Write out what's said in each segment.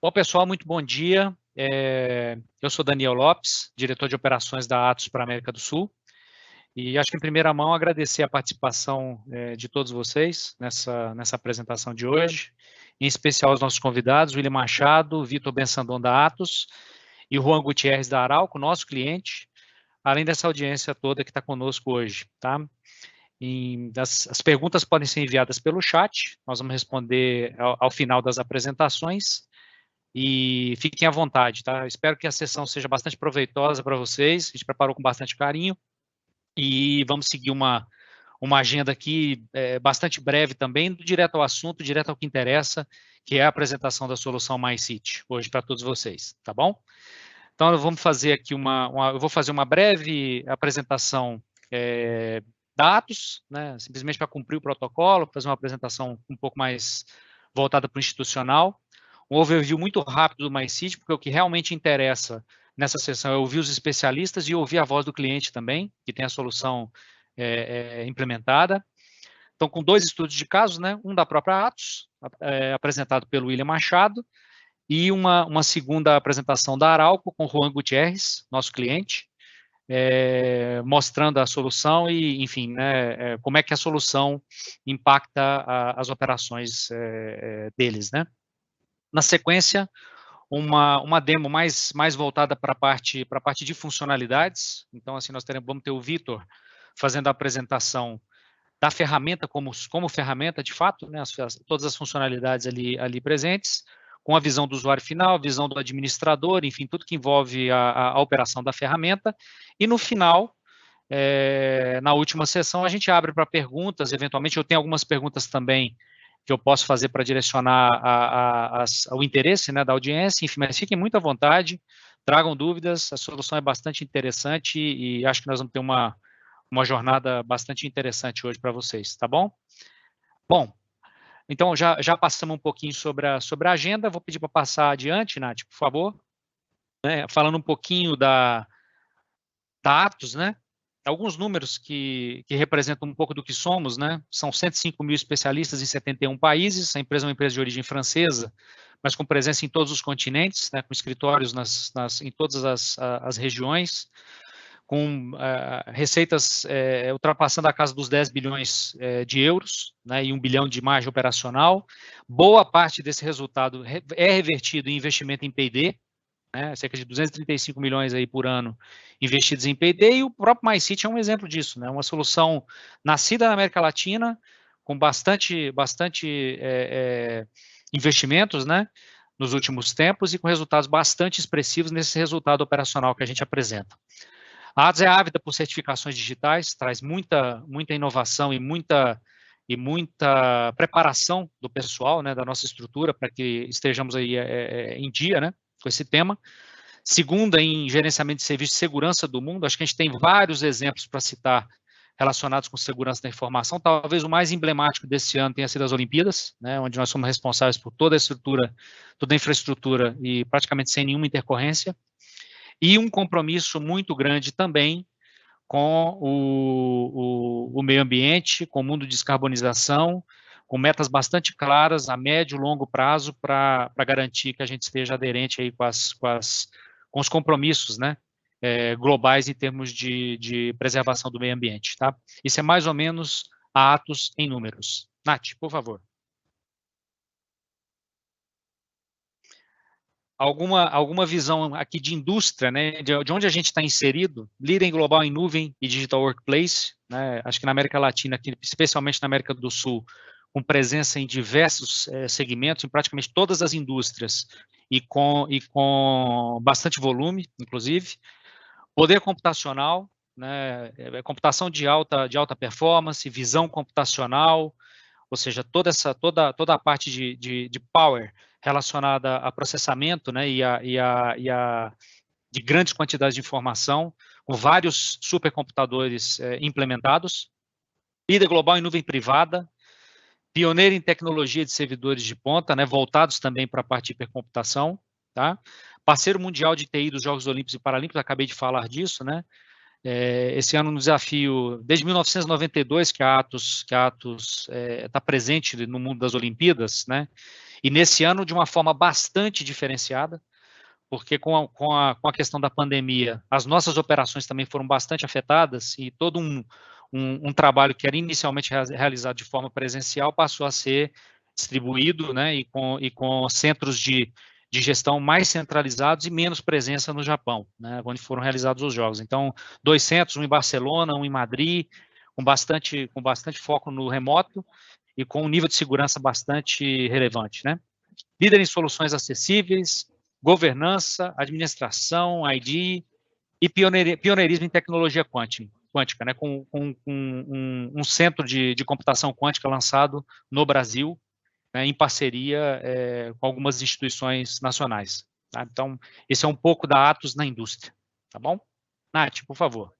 Bom, pessoal, muito bom dia. Eu sou Daniel Lopes, diretor de operações da Atos para a América do Sul, e acho que em primeira mão agradecer a participação de todos vocês nessa apresentação de hoje, em especial os nossos convidados, William Machado, Vitor Bensandon da Atos e Juan Gutierrez da Arauco, nosso cliente, além dessa audiência toda que está conosco hoje, tá? As perguntas podem ser enviadas pelo chat, nós vamos responder ao final das apresentações, e fiquem à vontade, tá? Espero que a sessão seja bastante proveitosa para vocês, a gente preparou com bastante carinho, e vamos seguir uma agenda aqui bastante breve também, direto ao assunto, direto ao que interessa, que é a apresentação da solução MyCity, hoje para todos vocês, tá bom? Então, vamos fazer aqui eu vou fazer uma breve apresentação dados, né, simplesmente para cumprir o protocolo, fazer uma apresentação um pouco mais voltada para o institucional, um overview muito rápido do MyCity, porque o que realmente interessa nessa sessão é ouvir os especialistas e ouvir a voz do cliente também, que tem a solução implementada. Então, com 2 estudos de casos, né, um da própria Atos, apresentado pelo William Machado, e uma segunda apresentação da Arauco com Juan Gutierrez, nosso cliente, mostrando a solução e, enfim, né, como é que a solução impacta as operações deles, né. Na sequência, uma demo mais voltada para a parte de funcionalidades. Então, assim, vamos ter o Vitor fazendo a apresentação da ferramenta como ferramenta, de fato, né, todas as funcionalidades ali presentes, com a visão do usuário final, a visão do administrador, enfim, tudo que envolve a operação da ferramenta. E no final, na última sessão, a gente abre para perguntas, eventualmente eu tenho algumas perguntas também que eu posso fazer para direcionar o interesse, né, da audiência, enfim, mas fiquem muito à vontade, tragam dúvidas, a solução é bastante interessante e acho que nós vamos ter uma jornada bastante interessante hoje para vocês, tá bom? Bom, então já passamos um pouquinho sobre a agenda, vou pedir para passar adiante, Nath, por favor, né, falando um pouquinho da Atos, né? Alguns números que representam um pouco do que somos, né? São 105 mil especialistas em 71 países, a empresa é uma empresa de origem francesa, mas com presença em todos os continentes, né, com escritórios em todas as regiões, com receitas ultrapassando a casa dos 10 bilhões de euros, né, e 1 bilhão de margem operacional. Boa parte desse resultado é revertido em investimento em P&D, né, cerca de 235 milhões aí por ano investidos em P&D, e o próprio MyCity é um exemplo disso, né, uma solução nascida na América Latina, com bastante investimentos, né, nos últimos tempos, e com resultados bastante expressivos nesse resultado operacional que a gente apresenta. A Atos é ávida por certificações digitais, traz muita inovação e muita preparação do pessoal, né, da nossa estrutura, para que estejamos aí em dia, né, com esse tema. Segunda, em gerenciamento de serviços de segurança do mundo, acho que a gente tem vários exemplos para citar relacionados com segurança da informação. Talvez o mais emblemático desse ano tenha sido as Olimpíadas, né, onde nós somos responsáveis por toda a estrutura, toda a infraestrutura e praticamente sem nenhuma intercorrência. E um compromisso muito grande também com o meio ambiente, com o mundo de descarbonização, com metas bastante claras a médio e longo prazo para garantir que a gente esteja aderente aí com os compromissos, né, globais em termos de preservação do meio ambiente, tá? Isso é mais ou menos a Atos em números. Nath, por favor. Alguma visão aqui de indústria, né, de onde a gente está inserido, líder global em nuvem e digital workplace, né, acho que na América Latina, aqui, especialmente na América do Sul, com presença em diversos segmentos, em praticamente todas as indústrias, e com bastante volume, inclusive. Poder computacional, né, computação de alta performance, visão computacional, ou seja, toda a parte de power relacionada a processamento, né, de grandes quantidades de informação, com vários supercomputadores implementados. Líder global em nuvem privada, pioneiro em tecnologia de servidores de ponta, né, voltados também para a parte de hipercomputação, tá? Parceiro mundial de TI dos Jogos Olímpicos e Paralímpicos, acabei de falar disso, né? Esse ano, no desafio, desde 1992 que a Atos está presente no mundo das Olimpíadas, né? E nesse ano, de uma forma bastante diferenciada, porque com a questão da pandemia, as nossas operações também foram bastante afetadas e todo um trabalho que era inicialmente realizado de forma presencial passou a ser distribuído, né, e com centros de gestão mais centralizados e menos presença no Japão, né, onde foram realizados os jogos. Então, 2 centros, um em Barcelona, um em Madrid, com bastante foco no remoto e com um nível de segurança bastante relevante, né. Líder em soluções acessíveis, governança, administração, ID e pioneirismo em tecnologia quântica, né, com um centro de computação quântica lançado no Brasil, né, em parceria com algumas instituições nacionais. Tá? Então, esse é um pouco da Atos na indústria, tá bom? Nath, por favor.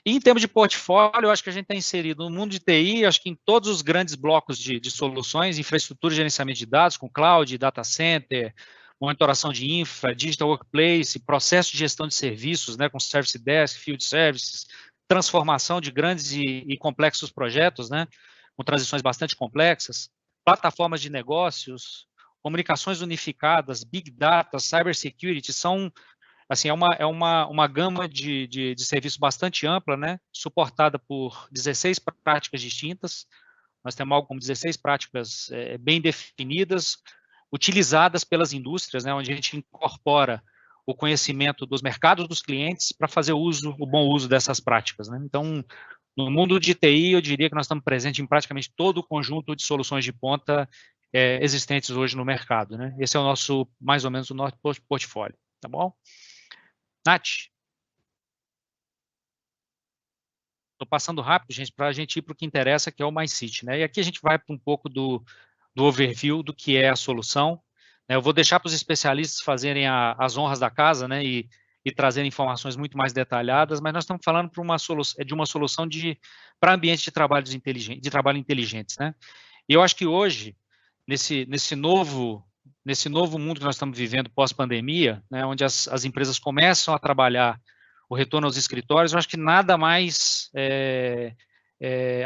E em termos de portfólio, eu acho que a gente está inserido no mundo de TI, acho que em todos os grandes blocos de soluções, infraestrutura e gerenciamento de dados, com cloud, data center, monitoração de infra, digital workplace, processo de gestão de serviços, né, com service desk, field services, transformação de grandes e complexos projetos, né, com transições bastante complexas, plataformas de negócios, comunicações unificadas, big data, cybersecurity, são assim, é uma gama de serviços bastante ampla, né, suportada por 16 práticas distintas. Nós temos algo como 16 práticas bem definidas, utilizadas pelas indústrias, né, onde a gente incorpora o conhecimento dos mercados dos clientes para fazer o bom uso dessas práticas, né. Então, no mundo de TI, eu diria que nós estamos presentes em praticamente todo o conjunto de soluções de ponta existentes hoje no mercado, né. Esse é o nosso, mais ou menos, o nosso portfólio, tá bom? Nath, estou passando rápido, gente, para a gente ir para o que interessa, que é o MyCity, né? E aqui a gente vai para um pouco do overview do que é a solução, né? Eu vou deixar para os especialistas fazerem as honras da casa, né? E trazerem informações muito mais detalhadas, mas nós estamos falando de uma solução para ambientes de trabalho inteligentes, né? E eu acho que hoje, nesse novo mundo que nós estamos vivendo pós-pandemia, né, onde as empresas começam a trabalhar o retorno aos escritórios, eu acho que nada mais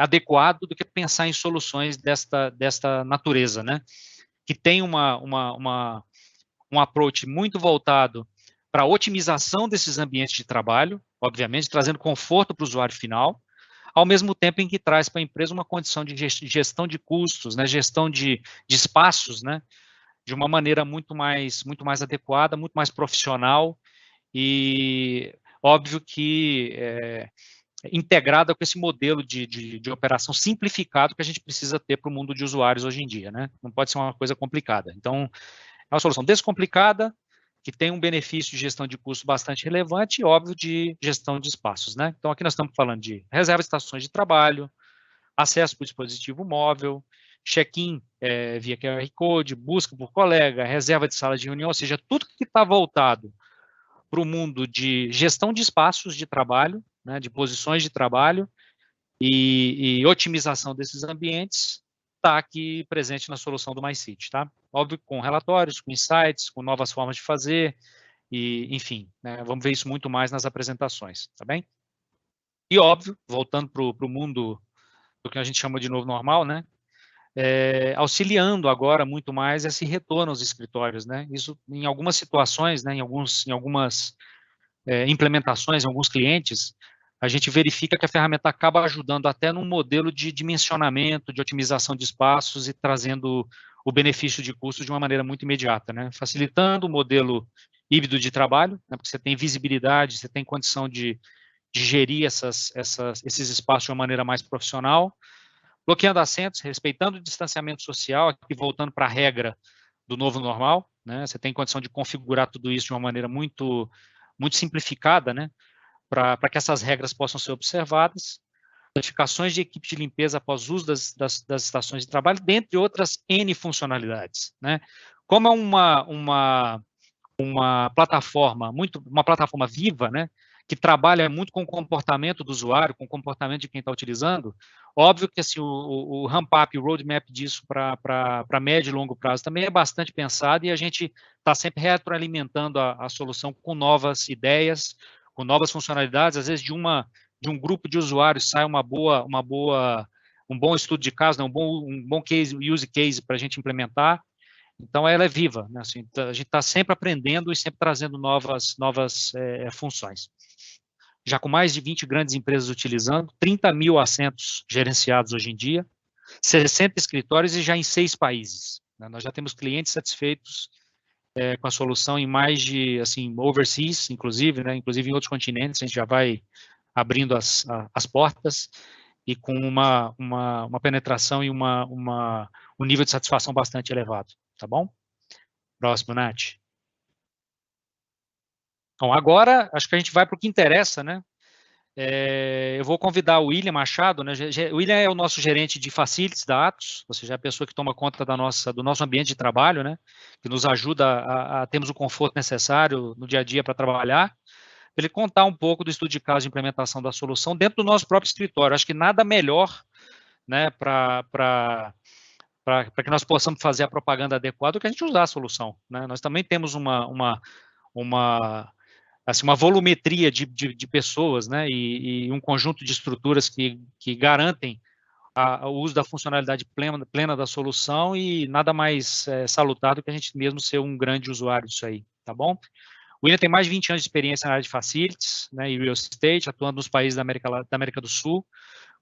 adequado do que pensar em soluções desta natureza, né, que tem um approach muito voltado para a otimização desses ambientes de trabalho, obviamente, trazendo conforto para o usuário final, ao mesmo tempo em que traz para a empresa uma condição de gestão de custos, né, gestão de espaços, né, de uma maneira muito mais adequada, muito mais profissional e óbvio que integrada com esse modelo de operação simplificado que a gente precisa ter para o mundo de usuários hoje em dia, né? Não pode ser uma coisa complicada. Então, é uma solução descomplicada, que tem um benefício de gestão de custo bastante relevante e, óbvio, de gestão de espaços, né? Então, aqui nós estamos falando de reserva de estações de trabalho, acesso para o dispositivo móvel, check-in via QR Code, busca por colega, reserva de sala de reunião, ou seja, tudo que está voltado para o mundo de gestão de espaços de trabalho, né, de posições de trabalho e otimização desses ambientes, está aqui presente na solução do MyCity, tá? Óbvio, com relatórios, com insights, com novas formas de fazer, e, enfim, né, vamos ver isso muito mais nas apresentações, tá bem? E, óbvio, voltando para o mundo do que a gente chama de novo normal, né? Auxiliando agora muito mais esse retorno aos escritórios, né? Isso, em algumas situações, né, em algumas implementações, em alguns clientes, a gente verifica que a ferramenta acaba ajudando até num modelo de dimensionamento, de otimização de espaços e trazendo o benefício de custo de uma maneira muito imediata, né? Facilitando o modelo híbrido de trabalho, né? Porque você tem visibilidade, você tem condição de gerir esses espaços de uma maneira mais profissional, bloqueando assentos, respeitando o distanciamento social, aqui voltando para a regra do novo normal, né? Você tem condição de configurar tudo isso de uma maneira muito simplificada, né? Para que essas regras possam ser observadas, notificações de equipe de limpeza após uso das estações de trabalho, dentre outras N funcionalidades, né? Como é uma plataforma viva, né? Que trabalha muito com o comportamento do usuário, com o comportamento de quem está utilizando, óbvio que assim, o ramp-up, o roadmap disso para médio e longo prazo também é bastante pensado e a gente está sempre retroalimentando a solução com novas ideias, com novas funcionalidades, às vezes de um grupo de usuários sai uma boa um bom estudo de caso, né, um bom use case para a gente implementar. Então, ela é viva, né? Assim, a gente está sempre aprendendo e sempre trazendo novas funções. Já com mais de 20 grandes empresas utilizando, 30 mil assentos gerenciados hoje em dia, 60 escritórios e já em 6 países. Né? Nós já temos clientes satisfeitos com a solução em mais de, assim, overseas, inclusive, né? Inclusive em outros continentes, a gente já vai abrindo as portas e com uma penetração e um nível de satisfação bastante elevado, tá bom? Próximo, Nath. Bom, agora acho que a gente vai para o que interessa, né? Eu vou convidar o William Machado, né? O William é o nosso gerente de facilities da Atos, ou seja, é a pessoa que toma conta do nosso ambiente de trabalho, né? Que nos ajuda a termos o conforto necessário no dia a dia para trabalhar. Ele contar um pouco do estudo de caso de implementação da solução dentro do nosso próprio escritório. Acho que nada melhor, né, para que nós possamos fazer a propaganda adequada do que a gente usar a solução, né? Nós também temos assim, uma volumetria de pessoas, né, e um conjunto de estruturas que garantem o uso da funcionalidade plena da solução e nada mais salutar do que a gente mesmo ser um grande usuário disso aí, tá bom? O William tem mais de 20 anos de experiência na área de facilities, né, e real estate, atuando nos países da América do Sul,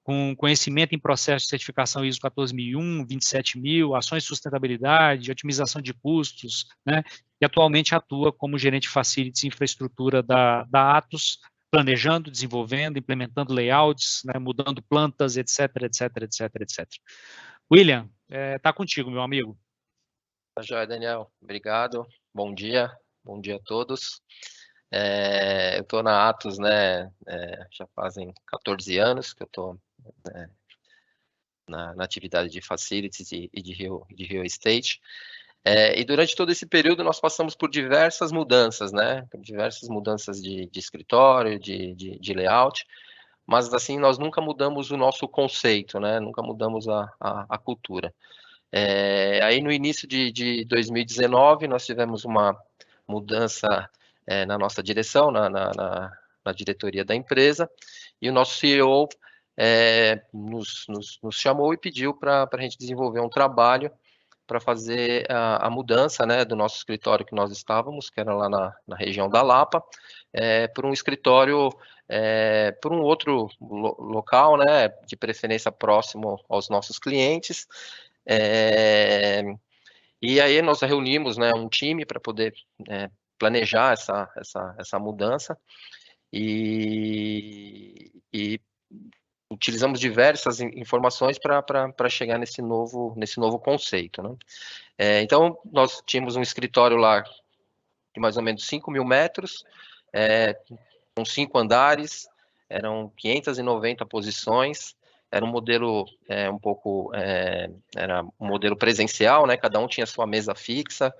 com conhecimento em processo de certificação ISO 14001, 27000, ações de sustentabilidade, otimização de custos, né, e atualmente atua como gerente de facilities e infraestrutura da Atos, planejando, desenvolvendo, implementando layouts, né, mudando plantas, etc, etc, etc, etc. William, está contigo, meu amigo. Tá joia, Daniel. Obrigado. Bom dia a todos. Eu estou na Atos, né, já fazem 14 anos que eu estou na atividade de facilities e de real estate. E durante todo esse período nós passamos por diversas mudanças, né, diversas mudanças de escritório, de layout, mas assim, nós nunca mudamos o nosso conceito, né, nunca mudamos a cultura. Aí no início de 2019 nós tivemos uma mudança na nossa direção, na diretoria da empresa, e o nosso CEO nos chamou e pediu para a gente desenvolver um trabalho para fazer a mudança, né, do nosso escritório que nós estávamos, que era lá na região da Lapa, por um escritório, por um outro local, né, de preferência próximo aos nossos clientes. E aí nós reunimos, né, um time para poder planejar essa mudança e utilizamos diversas informações para chegar nesse novo conceito, né? Então, nós tínhamos um escritório lá de mais ou menos 5.000 metros, com 5 andares, eram 590 posições, era um modelo era um modelo presencial, né? Cada um tinha sua mesa fixa,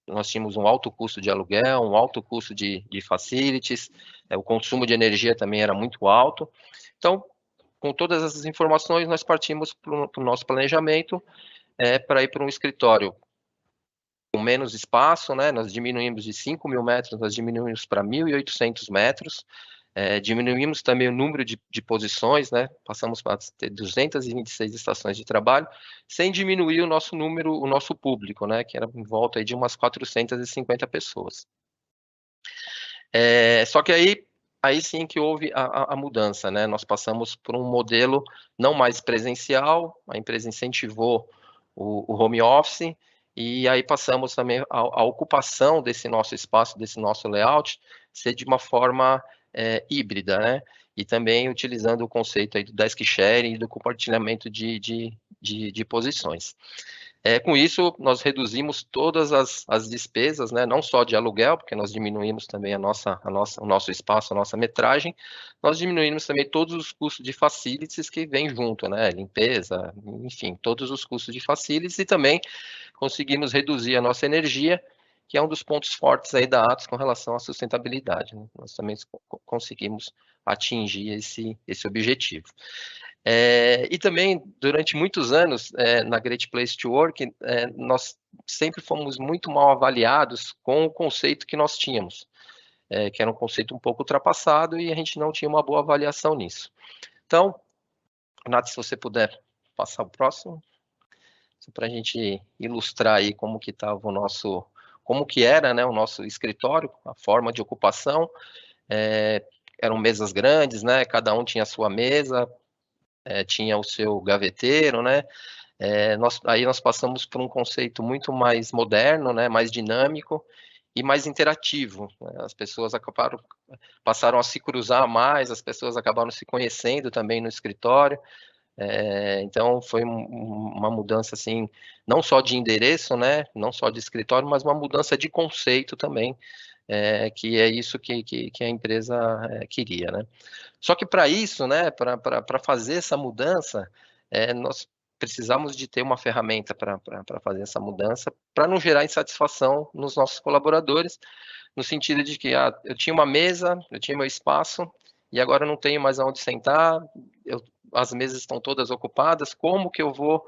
nós tínhamos um alto custo de aluguel, um alto custo de facilities, o consumo de energia também era muito alto. Então, com todas essas informações, nós partimos para o nosso planejamento para ir para um escritório com menos espaço, né? Nós diminuímos de 5.000 metros, nós diminuímos para 1.800 metros, diminuímos também o número de posições, né? Passamos para ter 226 estações de trabalho, sem diminuir o nosso número, o nosso público, né? Que era em volta aí de umas 450 pessoas. Só que aí sim que houve a mudança, né? Nós passamos por um modelo não mais presencial, a empresa incentivou o home office, e aí passamos também a ocupação desse nosso espaço, desse nosso layout, ser de uma forma híbrida, né? E também utilizando o conceito aí do desk sharing e do compartilhamento de posições. Com isso, nós reduzimos todas as despesas, né, não só de aluguel, porque nós diminuímos também o nosso espaço, a nossa metragem, nós diminuímos também todos os custos de facilities que vêm junto, né, limpeza, enfim, todos os custos de facilities, e também conseguimos reduzir a nossa energia, que é um dos pontos fortes aí da Atos com relação à sustentabilidade, né? Nós também conseguimos atingir esse objetivo. E também, durante muitos anos, na Great Place to Work, nós sempre fomos muito mal avaliados com o conceito que nós tínhamos, que era um conceito um pouco ultrapassado e a gente não tinha uma boa avaliação nisso. Então, Nath, se você puder passar o próximo, para a gente ilustrar aí como que estava o nosso, como que era, né, o nosso escritório, a forma de ocupação. Eram mesas grandes, né? Cada um tinha a sua mesa, tinha o seu gaveteiro, né? Aí nós passamos por um conceito muito mais moderno, né? Mais dinâmico e mais interativo, né? As pessoas passaram a se cruzar mais, as pessoas acabaram se conhecendo também no escritório. Então foi uma mudança assim, não só de endereço, né? Não só de escritório, mas uma mudança de conceito também. Que é isso que a empresa queria, né? Só que para isso, né, para fazer essa mudança, nós precisamos de ter uma ferramenta para fazer essa mudança, para não gerar insatisfação nos nossos colaboradores, no sentido de que eu tinha uma mesa, eu tinha meu espaço, e agora eu não tenho mais aonde sentar, as mesas estão todas ocupadas, como que eu vou,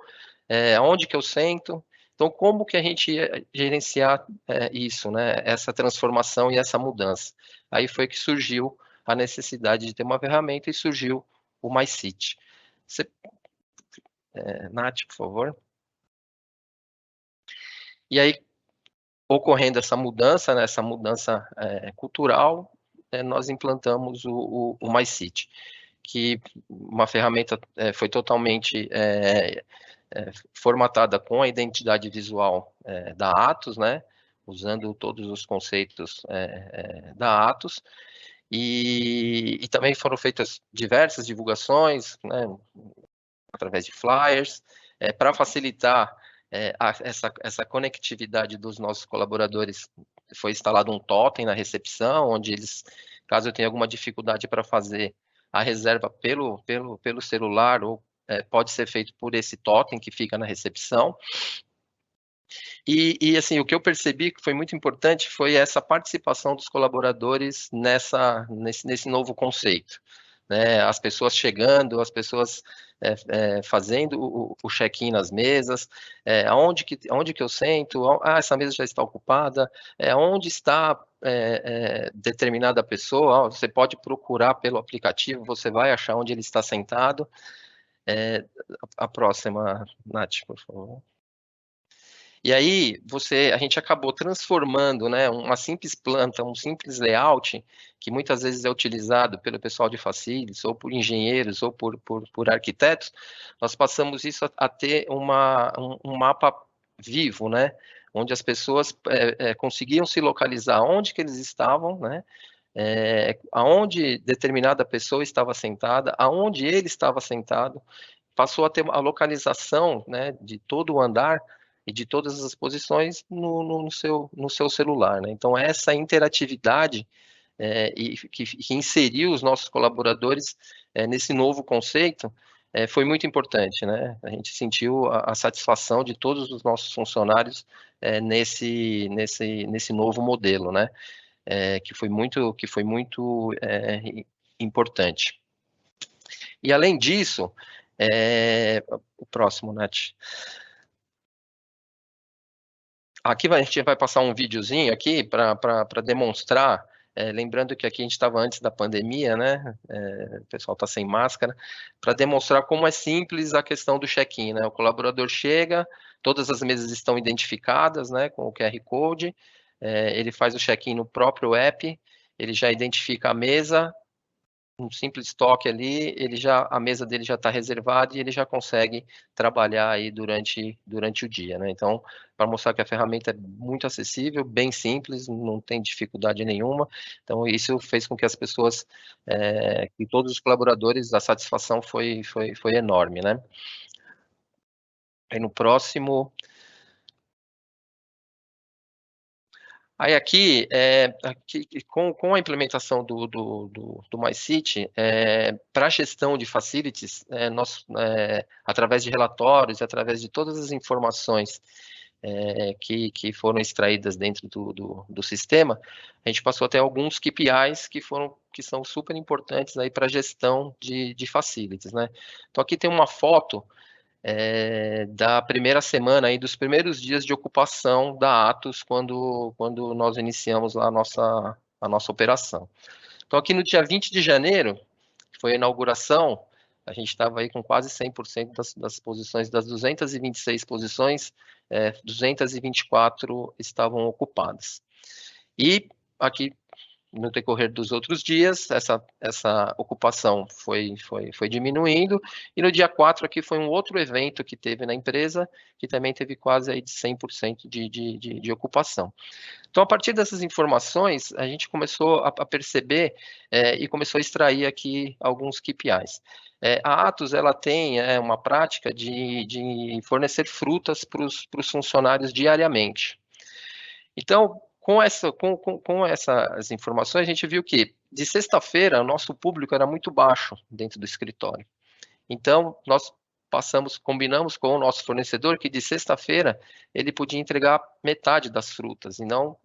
aonde que eu sento? Então, como que a gente ia gerenciar isso, né? Essa transformação e essa mudança? Aí foi que surgiu a necessidade de ter uma ferramenta e surgiu o MyCity. Nath, por favor. E aí, ocorrendo essa mudança, né, essa mudança cultural, nós implantamos o MyCity, que uma ferramenta foi totalmente formatada com a identidade visual da Atos, né, usando todos os conceitos da Atos, e também foram feitas diversas divulgações, né, através de flyers, para facilitar essa conectividade dos nossos colaboradores. Foi instalado um totem na recepção, onde eles, caso eu tenha alguma dificuldade para fazer a reserva pelo celular, ou pode ser feito por esse totem que fica na recepção. E assim, o que eu percebi que foi muito importante foi essa participação dos colaboradores nesse novo conceito, né? As pessoas chegando, as pessoas fazendo o check-in nas mesas, aonde que eu sento, essa mesa já está ocupada, onde está determinada pessoa, você pode procurar pelo aplicativo, você vai achar onde ele está sentado. A próxima, Nath, por favor. E aí a gente acabou transformando, né, uma simples planta, um simples layout, que muitas vezes é utilizado pelo pessoal de facilities, ou por engenheiros, ou por arquitetos, nós passamos isso a ter um mapa vivo, né, onde as pessoas conseguiam se localizar onde que eles estavam, né, aonde determinada pessoa estava sentada, aonde ele estava sentado, passou a ter a localização, né, de todo o andar e de todas as posições no seu celular, né? Então, essa interatividade e que inseriu os nossos colaboradores nesse novo conceito foi muito importante, né? A gente sentiu a satisfação de todos os nossos funcionários nesse novo modelo, né? Que foi muito importante. E além disso, o próximo, Nath. Aqui a gente vai passar um videozinho aqui para demonstrar, lembrando que aqui a gente estava antes da pandemia, né? O pessoal está sem máscara, para demonstrar como é simples a questão do check-in, né? O colaborador chega, todas as mesas estão identificadas, né, com o QR Code, ele faz o check-in no próprio app, ele já identifica a mesa, um simples toque ali, a mesa dele já está reservada e ele já consegue trabalhar aí durante o dia, né? Então, para mostrar que a ferramenta é muito acessível, bem simples, não tem dificuldade nenhuma. Então, isso fez com que as pessoas, que todos os colaboradores, a satisfação foi enorme, né? Aí no próximo. Aí aqui com a implementação do MyCity, para a gestão de facilities, nós, através de relatórios, através de todas as informações que foram extraídas dentro do sistema, a gente passou a ter alguns KPIs que são super importantes aí para a gestão de facilities, né? Então aqui tem uma foto da primeira semana, aí, dos primeiros dias de ocupação da Atos, quando nós iniciamos lá a nossa operação. Então, aqui no dia 20 de janeiro, que foi a inauguração, a gente estava aí com quase 100% das posições, das 226 posições, 224 estavam ocupadas. E aqui, no decorrer dos outros dias, essa ocupação foi diminuindo, e no dia 4 aqui foi um outro evento que teve na empresa, que também teve quase aí de 100% de ocupação. Então, a partir dessas informações, a gente começou a perceber e começou a extrair aqui alguns KPIs. A Atos, ela tem uma prática de fornecer frutas para os funcionários diariamente. Então, com essas informações, a gente viu que, de sexta-feira, o nosso público era muito baixo dentro do escritório. Então, nós combinamos com o nosso fornecedor que, de sexta-feira, ele podia entregar metade das frutas, e não...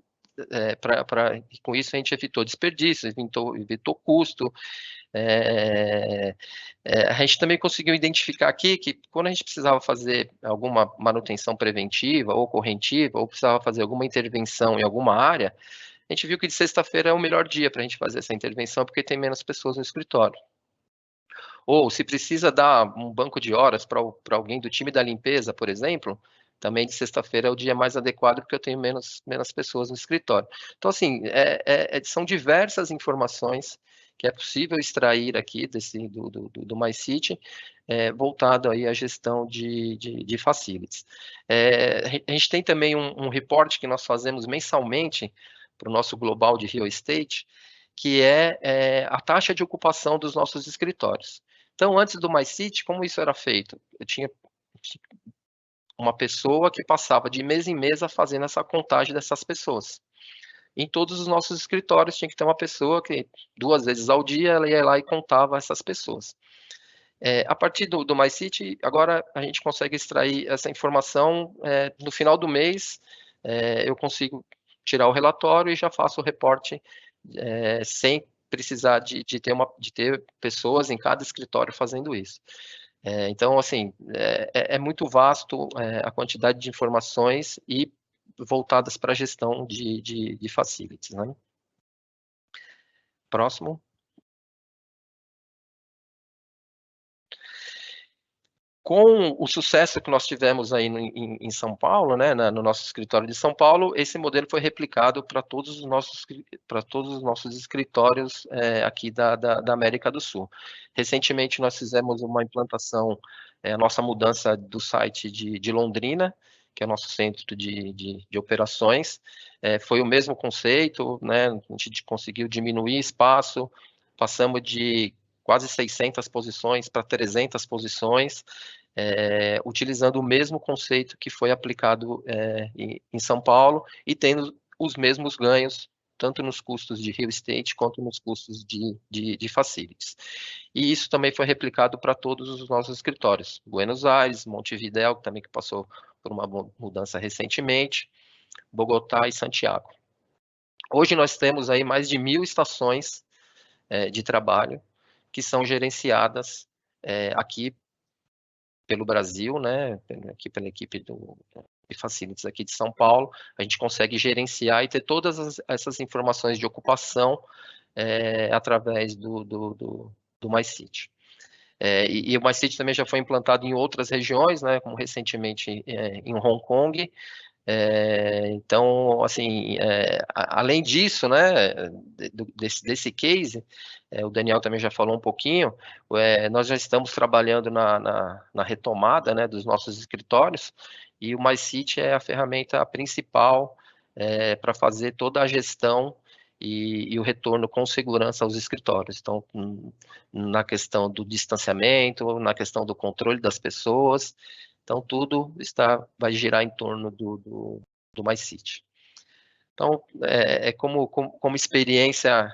com isso, a gente evitou desperdício, evitou custo. A gente também conseguiu identificar aqui que, quando a gente precisava fazer alguma manutenção preventiva ou corretiva, ou precisava fazer alguma intervenção em alguma área, a gente viu que de sexta-feira é o melhor dia para a gente fazer essa intervenção, porque tem menos pessoas no escritório. Ou, se precisa dar um banco de horas para alguém do time da limpeza, por exemplo, também de sexta-feira é o dia mais adequado, porque eu tenho menos pessoas no escritório. Então, assim, são diversas informações que é possível extrair aqui do MyCity, voltado aí à gestão de facilities. A gente tem também um report que nós fazemos mensalmente para o nosso global de real estate, que é a taxa de ocupação dos nossos escritórios. Então, antes do MyCity, como isso era feito? Eu tinha uma pessoa que passava de mês em mês fazendo essa contagem dessas pessoas. Em todos os nossos escritórios tinha que ter uma pessoa que 2 vezes ao dia ela ia lá e contava essas pessoas. A partir do MyCity, agora a gente consegue extrair essa informação no final do mês, eu consigo tirar o relatório e já faço o reporte sem precisar de ter pessoas em cada escritório fazendo isso. Então, assim, é muito vasto a quantidade de informações e voltadas para a gestão de facilities, né? Próximo. Com o sucesso que nós tivemos aí em São Paulo, né, no nosso escritório de São Paulo, esse modelo foi replicado para todos os nossos escritórios aqui da América do Sul. Recentemente, nós fizemos uma implantação, a nossa mudança do site de Londrina, que é o nosso centro de operações. Foi o mesmo conceito, né, a gente conseguiu diminuir espaço, passamos de quase 600 posições para 300 posições, utilizando o mesmo conceito que foi aplicado em São Paulo e tendo os mesmos ganhos, tanto nos custos de real estate quanto nos custos de facilities. E isso também foi replicado para todos os nossos escritórios. Buenos Aires, Montevidéu, também que passou por uma mudança recentemente, Bogotá e Santiago. Hoje nós temos aí mais de 1.000 estações de trabalho que são gerenciadas aqui pelo Brasil, né, aqui pela equipe de facilities aqui de São Paulo. A gente consegue gerenciar e ter todas essas informações de ocupação através do MyCity. E o MyCity também já foi implantado em outras regiões, né, como recentemente em Hong Kong. Então, assim, além disso, né, desse case, o Daniel também já falou um pouquinho, nós já estamos trabalhando na retomada, né, dos nossos escritórios, e o MyCity é a ferramenta principal para fazer toda a gestão e o retorno com segurança aos escritórios. Então, na questão do distanciamento, na questão do controle das pessoas. Então, tudo vai girar em torno do MyCity. Então, como experiência,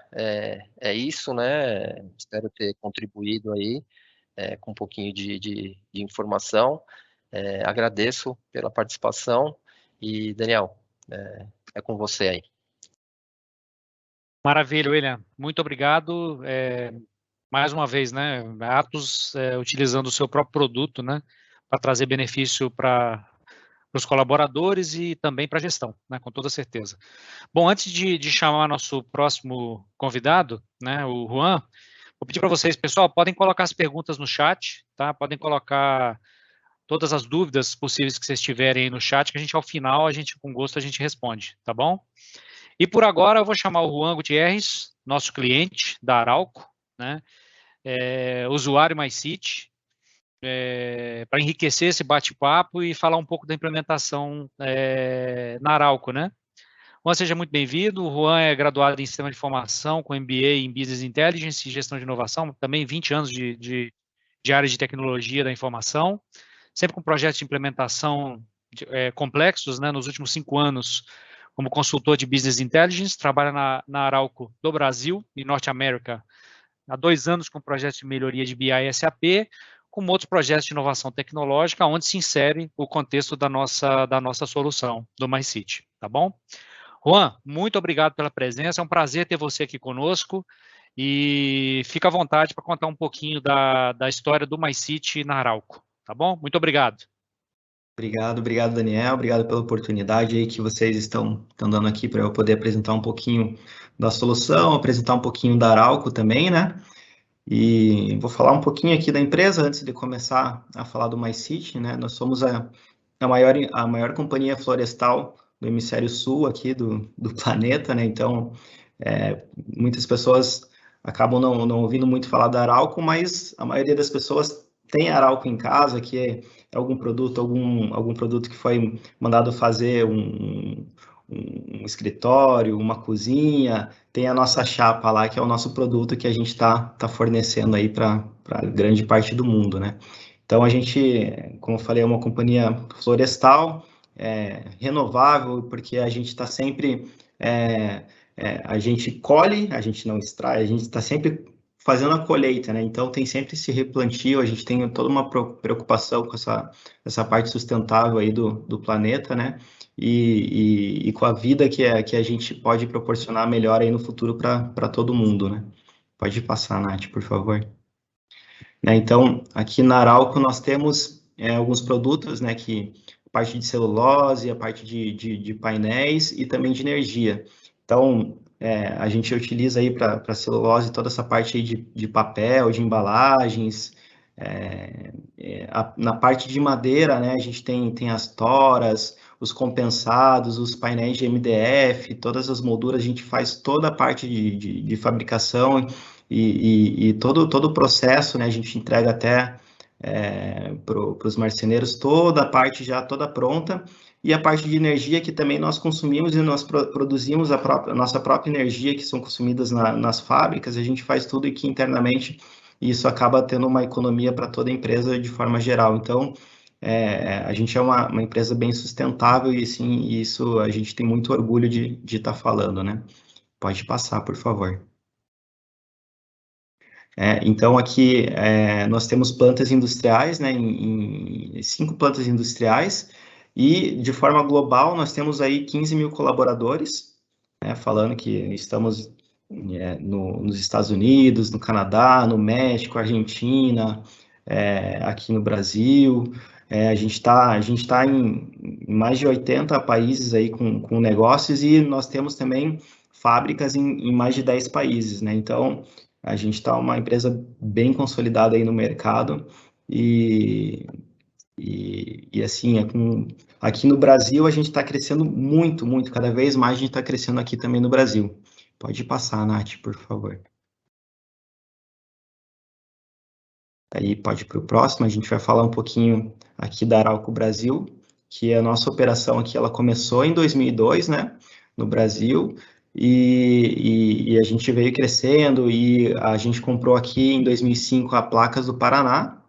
isso, né? Espero ter contribuído aí com um pouquinho de informação. Agradeço pela participação e, Daniel, é com você aí. Maravilha, William. Muito obrigado. Mais uma vez, né? Atos utilizando o seu próprio produto, né? Para trazer benefício para os colaboradores e também para a gestão, né, com toda certeza. Bom, antes de chamar nosso próximo convidado, né, o Juan, Vou pedir para vocês, pessoal, podem colocar as perguntas no chat, tá? Podem colocar todas as dúvidas possíveis que vocês tiverem aí no chat, que a gente, ao final, com gosto, a gente responde, tá bom? E por agora, eu vou chamar o Juan Gutierrez, nosso cliente da Arauco, né? Usuário MyCity, para enriquecer esse bate-papo e falar um pouco da implementação na Arauco, né? Juan, seja muito bem-vindo. O Juan é graduado em Sistema de Informação, com MBA em Business Intelligence e Gestão de Inovação, também 20 anos de área de tecnologia da informação, sempre com projetos de implementação complexos, né? Nos últimos 5 anos, como consultor de Business Intelligence, trabalha na Arauco do Brasil e Norte América há 2 anos com projetos de melhoria de BI e SAP, como outros projetos de inovação tecnológica, onde se insere o contexto da nossa solução, do MyCity, tá bom? Juan, muito obrigado pela presença, é um prazer ter você aqui conosco, e fica à vontade para contar um pouquinho da história do MyCity na Arauco, tá bom? Muito obrigado. Obrigado, Daniel, obrigado pela oportunidade aí que vocês estão dando aqui para eu poder apresentar um pouquinho da solução, apresentar um pouquinho da Arauco também, né? E vou falar um pouquinho aqui da empresa antes de começar a falar do MyCity, né? Nós somos a maior companhia florestal do hemisfério sul aqui do planeta, né? Então, muitas pessoas acabam não ouvindo muito falar da Arauco, mas a maioria das pessoas tem Arauco em casa, que é algum produto que foi mandado fazer um escritório, uma cozinha, tem a nossa chapa lá, que é o nosso produto que a gente está fornecendo aí para grande parte do mundo, né? Então, a gente, como eu falei, é uma companhia florestal, renovável, porque a gente está sempre... a gente colhe, a gente não extrai, a gente está sempre fazendo a colheita, né? Então, tem sempre esse replantio, a gente tem toda uma preocupação com essa parte sustentável aí do planeta, né? E com a vida que a gente pode proporcionar melhor aí no futuro para todo mundo, né? Pode passar, Nath, por favor. Então, aqui na Arauco nós temos alguns produtos, né? Que a parte de celulose, a parte de painéis e também de energia. Então, a gente utiliza aí para celulose toda essa parte aí de papel, de embalagens. Na parte de madeira, né, a gente tem as toras, os compensados, os painéis de MDF, todas as molduras, a gente faz toda a parte de fabricação e todo o processo, né, a gente entrega até para os marceneiros toda a parte já toda pronta. E a parte de energia que também nós consumimos e nós produzimos a nossa própria energia, que são consumidas nas fábricas, a gente faz tudo aqui internamente e isso acaba tendo uma economia para toda a empresa de forma geral. Então, a gente é uma empresa bem sustentável e, sim, isso a gente tem muito orgulho de estar falando, né? Pode passar, por favor. Então, aqui nós temos plantas industriais, né, em 5 plantas industriais, e de forma global nós temos aí 15 mil colaboradores, né, falando que estamos nos Estados Unidos, no Canadá, no México, Argentina, aqui no Brasil. A gente está em mais de 80 países aí com negócios e nós temos também fábricas em mais de 10 países, né? Então, a gente está uma empresa bem consolidada aí no mercado e assim, aqui no Brasil a gente está crescendo muito, muito, cada vez mais a gente está crescendo aqui também no Brasil. Pode passar, Nath, por favor. Aí pode ir para o próximo, a gente vai falar um pouquinho aqui da Arauco Brasil, que a nossa operação aqui, ela começou em 2002, né, no Brasil, e a gente veio crescendo e a gente comprou aqui em 2005 a Placas do Paraná,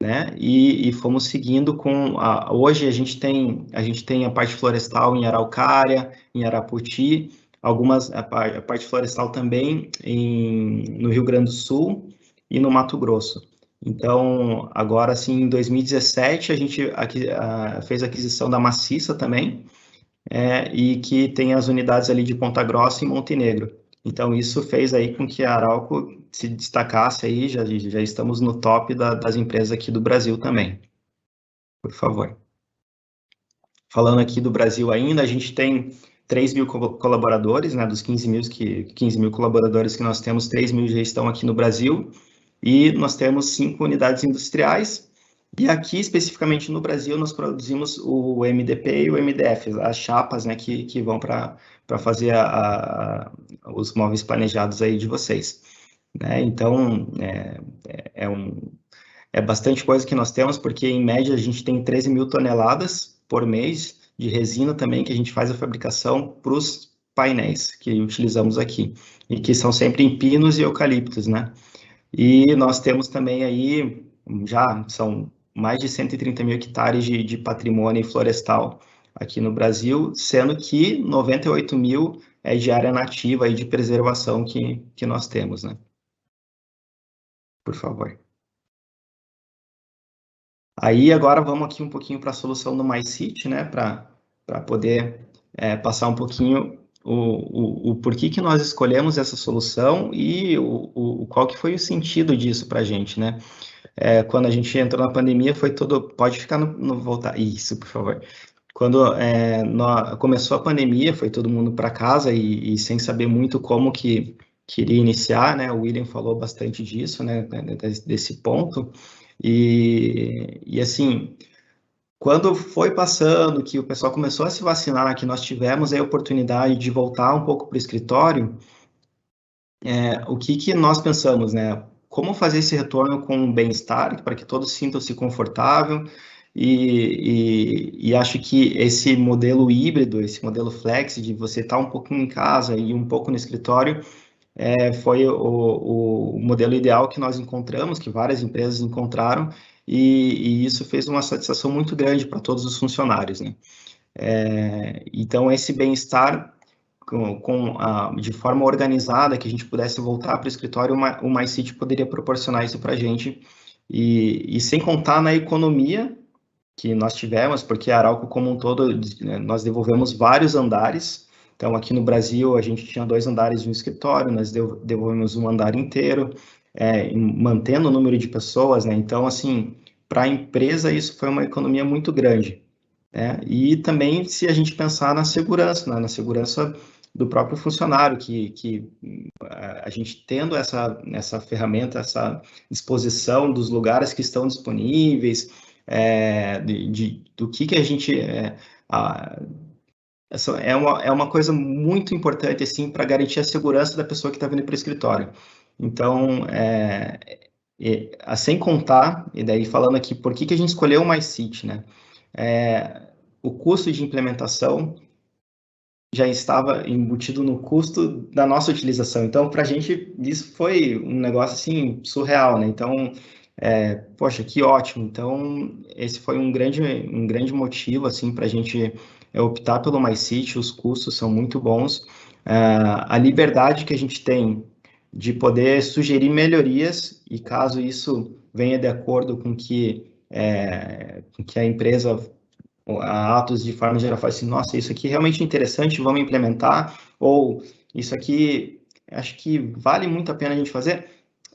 né, e fomos seguindo hoje a gente tem a parte florestal em Araucária, em Arapoti, a parte florestal também no Rio Grande do Sul e no Mato Grosso. Então, agora, assim, em 2017, a gente fez a aquisição da Maciça também, e que tem as unidades ali de Ponta Grossa e Montenegro. Então, isso fez aí com que a Arauco se destacasse aí, já estamos no top das empresas aqui do Brasil também. Por favor. Falando aqui do Brasil ainda, a gente tem 3 mil colaboradores, né, dos 15 mil colaboradores que nós temos, 3 mil já estão aqui no Brasil, e nós temos 5 unidades industriais, e aqui, especificamente no Brasil, nós produzimos o MDP e o MDF, as chapas, né, que vão para fazer os móveis planejados aí de vocês. Né? Então, é bastante coisa que nós temos, porque, em média, a gente tem 13 mil toneladas por mês de resina também, que a gente faz a fabricação para os painéis que utilizamos aqui, e que são sempre em pinos e eucaliptos, né? E nós temos também aí, já são mais de 130 mil hectares de patrimônio florestal aqui no Brasil, sendo que 98 mil é de área nativa e de preservação que nós temos, né? Por favor. Aí agora vamos aqui um pouquinho para a solução do MyCity, né? Para poder passar um pouquinho o porquê que nós escolhemos essa solução e qual que foi o sentido disso para a gente, né? Quando a gente entrou na pandemia, foi todo... Pode ficar no voltar. Isso, por favor. Quando começou a pandemia, foi todo mundo para casa e sem saber muito como que queria iniciar, né? O William falou bastante disso, né? Desse ponto. E assim, quando foi passando, que o pessoal começou a se vacinar, que nós tivemos a oportunidade de voltar um pouco para o escritório, o que nós pensamos, né? Como fazer esse retorno com bem-estar, para que todos sintam-se confortável, e acho que esse modelo híbrido, esse modelo flex, de você estar um pouquinho em casa e um pouco no escritório, foi o modelo ideal que nós encontramos, que várias empresas encontraram, e isso fez uma satisfação muito grande para todos os funcionários, né? Então, esse bem-estar de forma organizada, que a gente pudesse voltar para o escritório, o MyCity poderia proporcionar isso para a gente, e sem contar na economia que nós tivemos, porque a Arauco como um todo, nós devolvemos vários andares. Então, aqui no Brasil, a gente tinha 2 andares de um escritório, nós devolvemos um andar inteiro, mantendo o número de pessoas, né? Então, assim, para a empresa, isso foi uma economia muito grande, né? E também, se a gente pensar na segurança, né? Na segurança do próprio funcionário, que a gente tendo essa ferramenta, essa disposição dos lugares que estão disponíveis, do que a gente... é uma coisa muito importante, assim, para garantir a segurança da pessoa que está vindo para o escritório. Então, sem contar, e daí falando aqui, por que a gente escolheu o MyCity, né? O custo de implementação já estava embutido no custo da nossa utilização. Então, para a gente, isso foi um negócio, assim, surreal, né? Então, poxa, que ótimo. Então, esse foi um grande motivo, assim, para a gente optar pelo MyCity. Os custos são muito bons. A liberdade que a gente tem de poder sugerir melhorias, e caso isso venha de acordo com que a empresa, a Atos, de forma geral, fala assim, nossa, isso aqui é realmente interessante, vamos implementar, ou isso aqui, acho que vale muito a pena a gente fazer.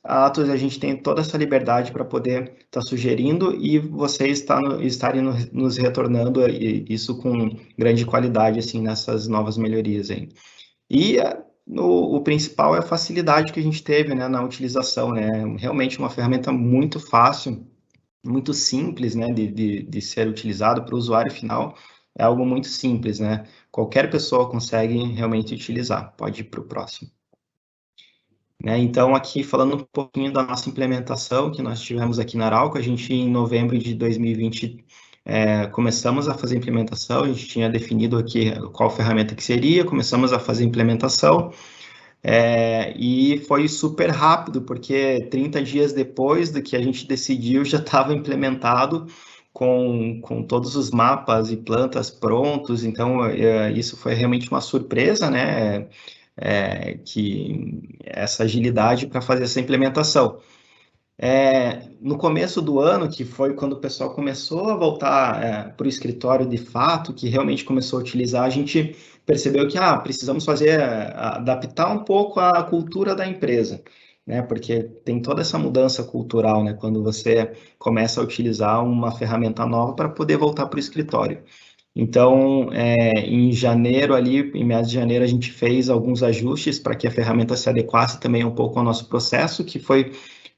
A Atos, a gente tem toda essa liberdade para poder estar sugerindo e vocês estarem nos retornando isso com grande qualidade, assim, nessas novas melhorias aí. E o principal é a facilidade que a gente teve, né, na utilização, né? Realmente uma ferramenta muito fácil, muito simples, né, de ser utilizado para o usuário final. É algo muito simples, né? Qualquer pessoa consegue realmente utilizar. Pode ir para o próximo. Então, aqui falando um pouquinho da nossa implementação que nós tivemos aqui na Arauco, a gente, em novembro de 2020, começamos a fazer a implementação, a gente tinha definido aqui qual ferramenta que seria, começamos a fazer a implementação, e foi super rápido, porque 30 dias depois do que a gente decidiu, já estava implementado com todos os mapas e plantas prontos. Então, isso foi realmente uma surpresa, né? Que essa agilidade para fazer essa implementação. No começo do ano, que foi quando o pessoal começou a voltar para o escritório de fato, que realmente começou a utilizar, a gente percebeu que precisamos adaptar um pouco a cultura da empresa, né? Porque tem toda essa mudança cultural, né? Quando você começa a utilizar uma ferramenta nova para poder voltar para o escritório. Então, em janeiro ali, em meados de janeiro, a gente fez alguns ajustes para que a ferramenta se adequasse também um pouco ao nosso processo,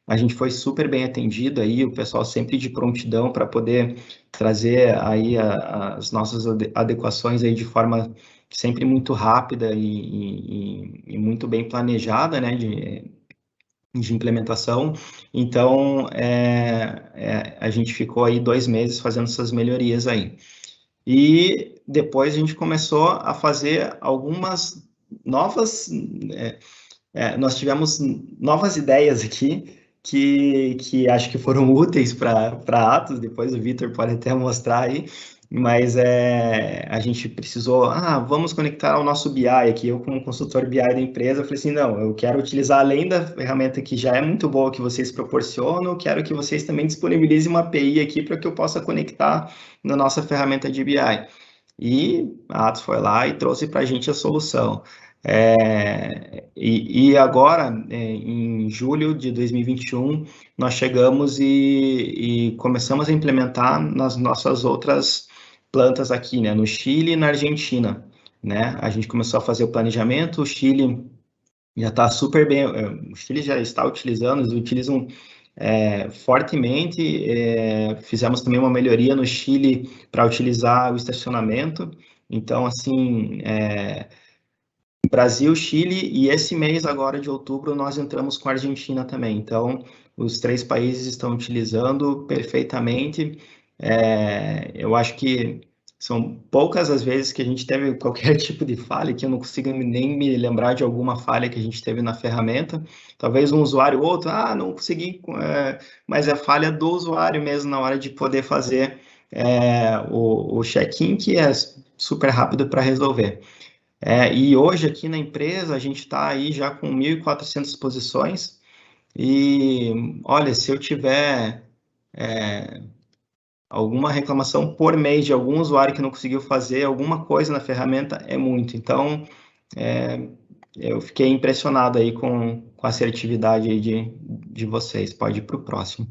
a gente foi super bem atendido aí, o pessoal sempre de prontidão para poder trazer aí as nossas adequações aí de forma sempre muito rápida e muito bem planejada, né, de implementação. Então, a gente ficou aí 2 meses fazendo essas melhorias aí. E depois a gente começou a fazer algumas novas. Nós tivemos novas ideias aqui que acho que foram úteis para Atos. Depois o Vitor pode até mostrar aí. Mas a gente precisou, vamos conectar ao nosso BI aqui. Eu, como consultor BI da empresa, falei assim: não, eu quero utilizar além da ferramenta que já é muito boa que vocês proporcionam, eu quero que vocês também disponibilizem uma API aqui para que eu possa conectar na nossa ferramenta de BI. E a Atos foi lá e trouxe para a gente a solução. E agora, em julho de 2021, nós chegamos e começamos a implementar nas nossas outras plantas aqui, né, no Chile e na Argentina, né? A gente começou a fazer o planejamento, o Chile já está super bem, o Chile já está utilizando, eles utilizam fortemente. Fizemos também uma melhoria no Chile para utilizar o estacionamento. Então, assim, Brasil, Chile, e esse mês agora de outubro nós entramos com a Argentina também. Então, os 3 países estão utilizando perfeitamente. Eu acho que são poucas as vezes que a gente teve qualquer tipo de falha, que eu não consigo nem me lembrar de alguma falha que a gente teve na ferramenta. Talvez um usuário ou outro, não consegui, mas é falha do usuário mesmo na hora de poder fazer o check-in, que é super rápido para resolver. E hoje aqui na empresa a gente está aí já com 1.400 posições e olha, se eu tiver alguma reclamação por mês de algum usuário que não conseguiu fazer alguma coisa na ferramenta, é muito. Então, eu fiquei impressionado aí com a assertividade aí de vocês. Pode ir para o próximo.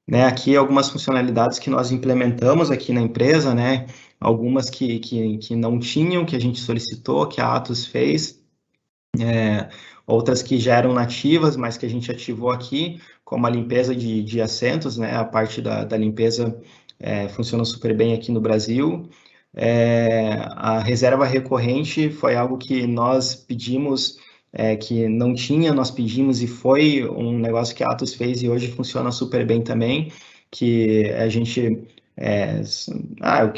Né, aqui algumas funcionalidades que nós implementamos aqui na empresa, né? Algumas que não tinham, que a gente solicitou, que a Atos fez, outras que já eram nativas, mas que a gente ativou aqui, como a limpeza de assentos, né? A parte da limpeza funciona super bem aqui no Brasil. A reserva recorrente foi algo que nós pedimos, que não tinha, nós pedimos e foi um negócio que a Atos fez e hoje funciona super bem também, que a gente...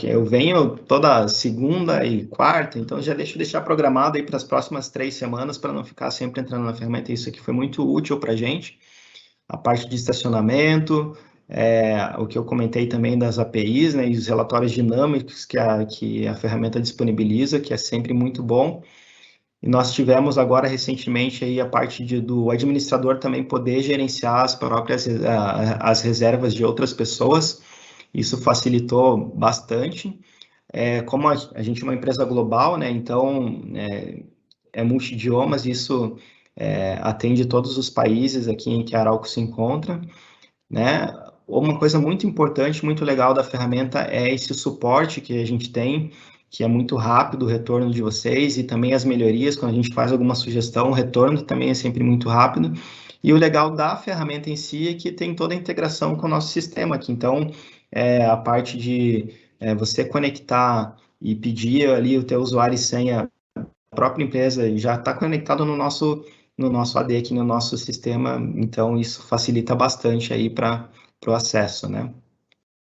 eu venho toda segunda e quarta, então já deixar programado aí para as próximas 3 semanas para não ficar sempre entrando na ferramenta. Isso aqui foi muito útil para a gente. A parte de estacionamento, o que eu comentei também das APIs, né, e os relatórios dinâmicos que a ferramenta disponibiliza, que é sempre muito bom. E nós tivemos agora recentemente aí a parte do administrador também poder gerenciar as reservas de outras pessoas. Isso facilitou bastante. Como a gente é uma empresa global, né, então é multi-idiomas, isso atende todos os países aqui em que a Arauco se encontra, né? Uma coisa muito importante, muito legal da ferramenta é esse suporte que a gente tem, que é muito rápido o retorno de vocês e também as melhorias, quando a gente faz alguma sugestão, o retorno também é sempre muito rápido. E o legal da ferramenta em si é que tem toda a integração com o nosso sistema aqui. Então, a parte de você conectar e pedir ali o teu usuário e senha, a própria empresa já está conectado no nosso AD aqui, no nosso sistema, então isso facilita bastante aí para o acesso, né?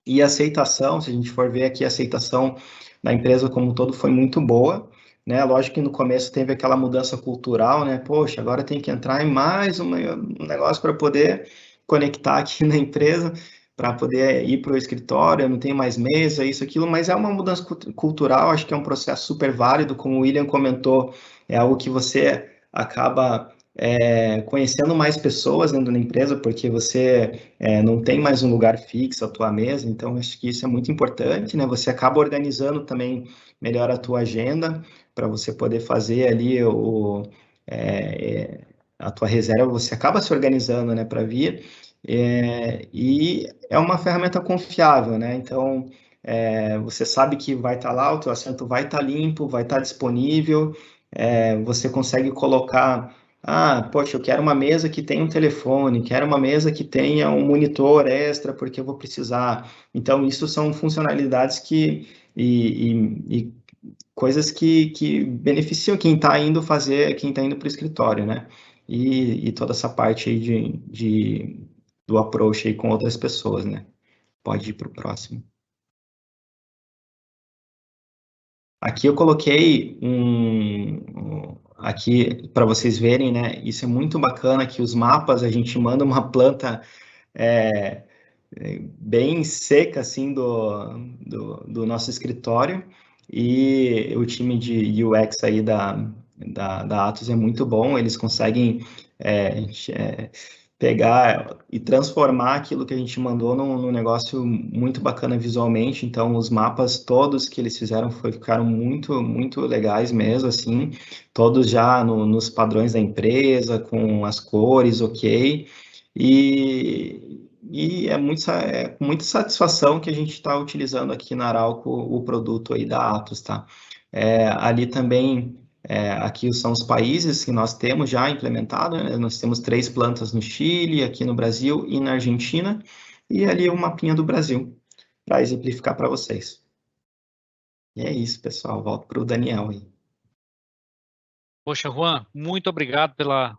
E a aceitação, se a gente for ver aqui, a aceitação da empresa como um todo foi muito boa, né? Lógico que no começo teve aquela mudança cultural, né? Poxa, agora tem que entrar em mais um negócio para poder conectar aqui na empresa, para poder ir para o escritório, não tem mais mesa, isso, aquilo, mas é uma mudança cultural, acho que é um processo super válido, como o William comentou, é algo que você acaba conhecendo mais pessoas dentro da empresa, porque você não tem mais um lugar fixo, a tua mesa, então acho que isso é muito importante, né? Você acaba organizando também melhor a tua agenda, para você poder fazer ali a tua reserva, você acaba se organizando, né, para vir. e é uma ferramenta confiável, né? Então, você sabe que vai estar lá, o teu assento vai estar limpo, vai estar disponível, você consegue colocar, poxa, eu quero uma mesa que tenha um telefone, quero uma mesa que tenha um monitor extra, porque eu vou precisar. Então, isso são funcionalidades e coisas que beneficiam quem está indo quem está indo para o escritório, né? E toda essa parte aí do approach aí com outras pessoas, né? Pode ir para o próximo. Aqui eu coloquei aqui para vocês verem, né? Isso é muito bacana que os mapas a gente manda uma planta bem seca assim do nosso escritório, e o time de UX aí da Atos é muito bom, eles conseguem pegar e transformar aquilo que a gente mandou num negócio muito bacana visualmente. Então os mapas todos que eles fizeram ficaram muito, muito legais mesmo, assim, todos já nos padrões da empresa, com as cores, ok, e com muita satisfação que a gente está utilizando aqui na Arauco o produto aí da Atos, tá? Ali também, aqui são os países que nós temos já implementado, né? Nós temos 3 plantas no Chile, aqui no Brasil e na Argentina, e ali o mapinha do Brasil, para exemplificar para vocês. E é isso, pessoal. Volto para o Daniel aí. Poxa, Juan, muito obrigado pela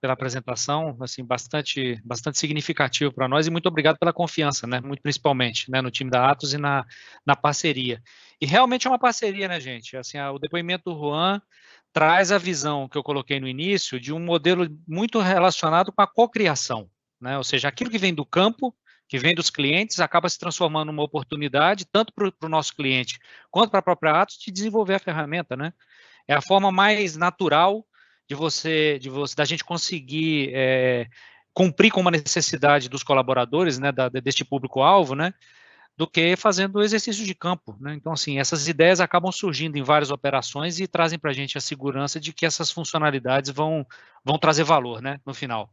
apresentação, assim, bastante significativo para nós, e muito obrigado pela confiança, né, muito principalmente, né, no time da Atos e na parceria. E realmente é uma parceria, né, gente? Assim, o depoimento do Juan traz a visão que eu coloquei no início de um modelo muito relacionado com a cocriação, né? Ou seja, aquilo que vem do campo, que vem dos clientes, acaba se transformando numa oportunidade, tanto para o nosso cliente quanto para a própria Atos, de desenvolver a ferramenta, né? É a forma mais natural da gente conseguir cumprir com uma necessidade dos colaboradores, né, deste público-alvo, né, do que fazendo exercício de campo, né? Então, assim, essas ideias acabam surgindo em várias operações e trazem para a gente a segurança de que essas funcionalidades vão trazer valor, né, no final.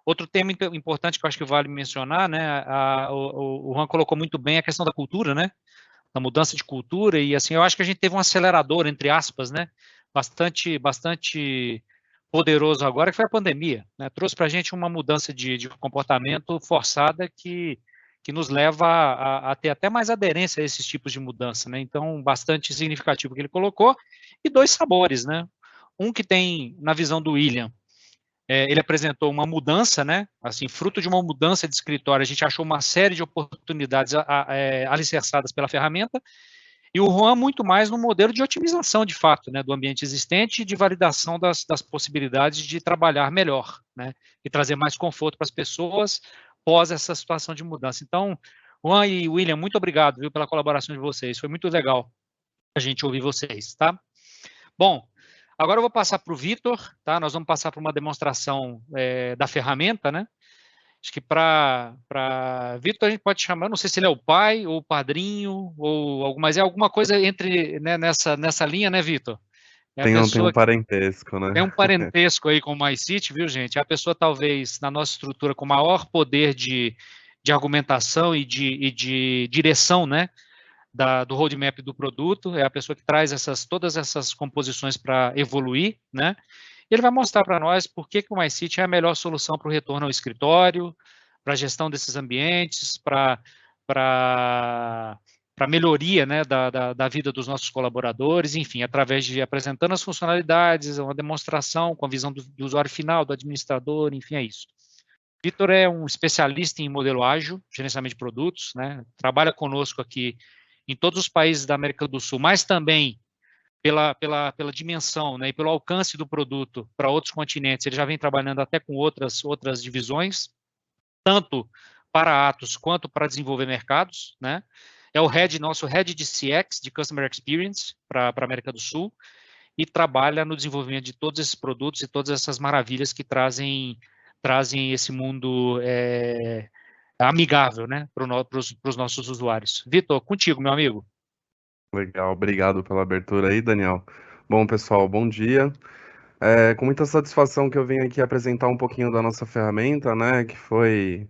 Outro tema importante que eu acho que vale mencionar, né, o Juan colocou muito bem a questão da cultura, né, da mudança de cultura, e assim, eu acho que a gente teve um acelerador, entre aspas, né, bastante poderoso agora, que foi a pandemia, né, trouxe para a gente uma mudança de comportamento forçada que nos leva a ter até mais aderência a esses tipos de mudança, né, então, bastante significativo que ele colocou, e 2 sabores, né, um que tem, na visão do William, ele apresentou uma mudança, né, assim, fruto de uma mudança de escritório, a gente achou uma série de oportunidades alicerçadas pela ferramenta, e o Juan muito mais no modelo de otimização, de fato, né, do ambiente existente e de validação das possibilidades de trabalhar melhor, né, e trazer mais conforto para as pessoas pós essa situação de mudança. Então, Juan e William, muito obrigado, viu, pela colaboração de vocês, foi muito legal a gente ouvir vocês, tá? Bom, agora eu vou passar para o Vitor, tá? Nós vamos passar para uma demonstração da ferramenta, né? Acho que para Vitor a gente pode chamar, não sei se ele é o pai ou o padrinho, mas é alguma coisa entre, né, nessa linha, né, Vitor? Tem um parentesco, né? Tem um parentesco aí com o MyCity, viu, gente? É a pessoa, talvez, na nossa estrutura, com maior poder de argumentação e de direção, né? Do roadmap do produto, é a pessoa que traz todas essas composições para evoluir, né? E ele vai mostrar para nós por que o MyCity é a melhor solução para o retorno ao escritório, para a gestão desses ambientes, para melhoria, né, da vida dos nossos colaboradores, enfim, através de apresentando as funcionalidades, uma demonstração com a visão do usuário final, do administrador, enfim, é isso. Vitor é um especialista em modelo ágil, gerenciamento de produtos, né, trabalha conosco aqui em todos os países da América do Sul, mas também pela dimensão, né, e pelo alcance do produto para outros continentes, ele já vem trabalhando até com outras divisões, tanto para Atos quanto para desenvolver mercados, né, é o nosso head de CX, de Customer Experience, para a América do Sul, e trabalha no desenvolvimento de todos esses produtos e todas essas maravilhas que trazem esse mundo amigável, né, para os nossos usuários. Vitor, contigo, meu amigo. Legal, obrigado pela abertura aí, Daniel. Bom, pessoal, bom dia. Com muita satisfação que eu venho aqui apresentar um pouquinho da nossa ferramenta, né, que foi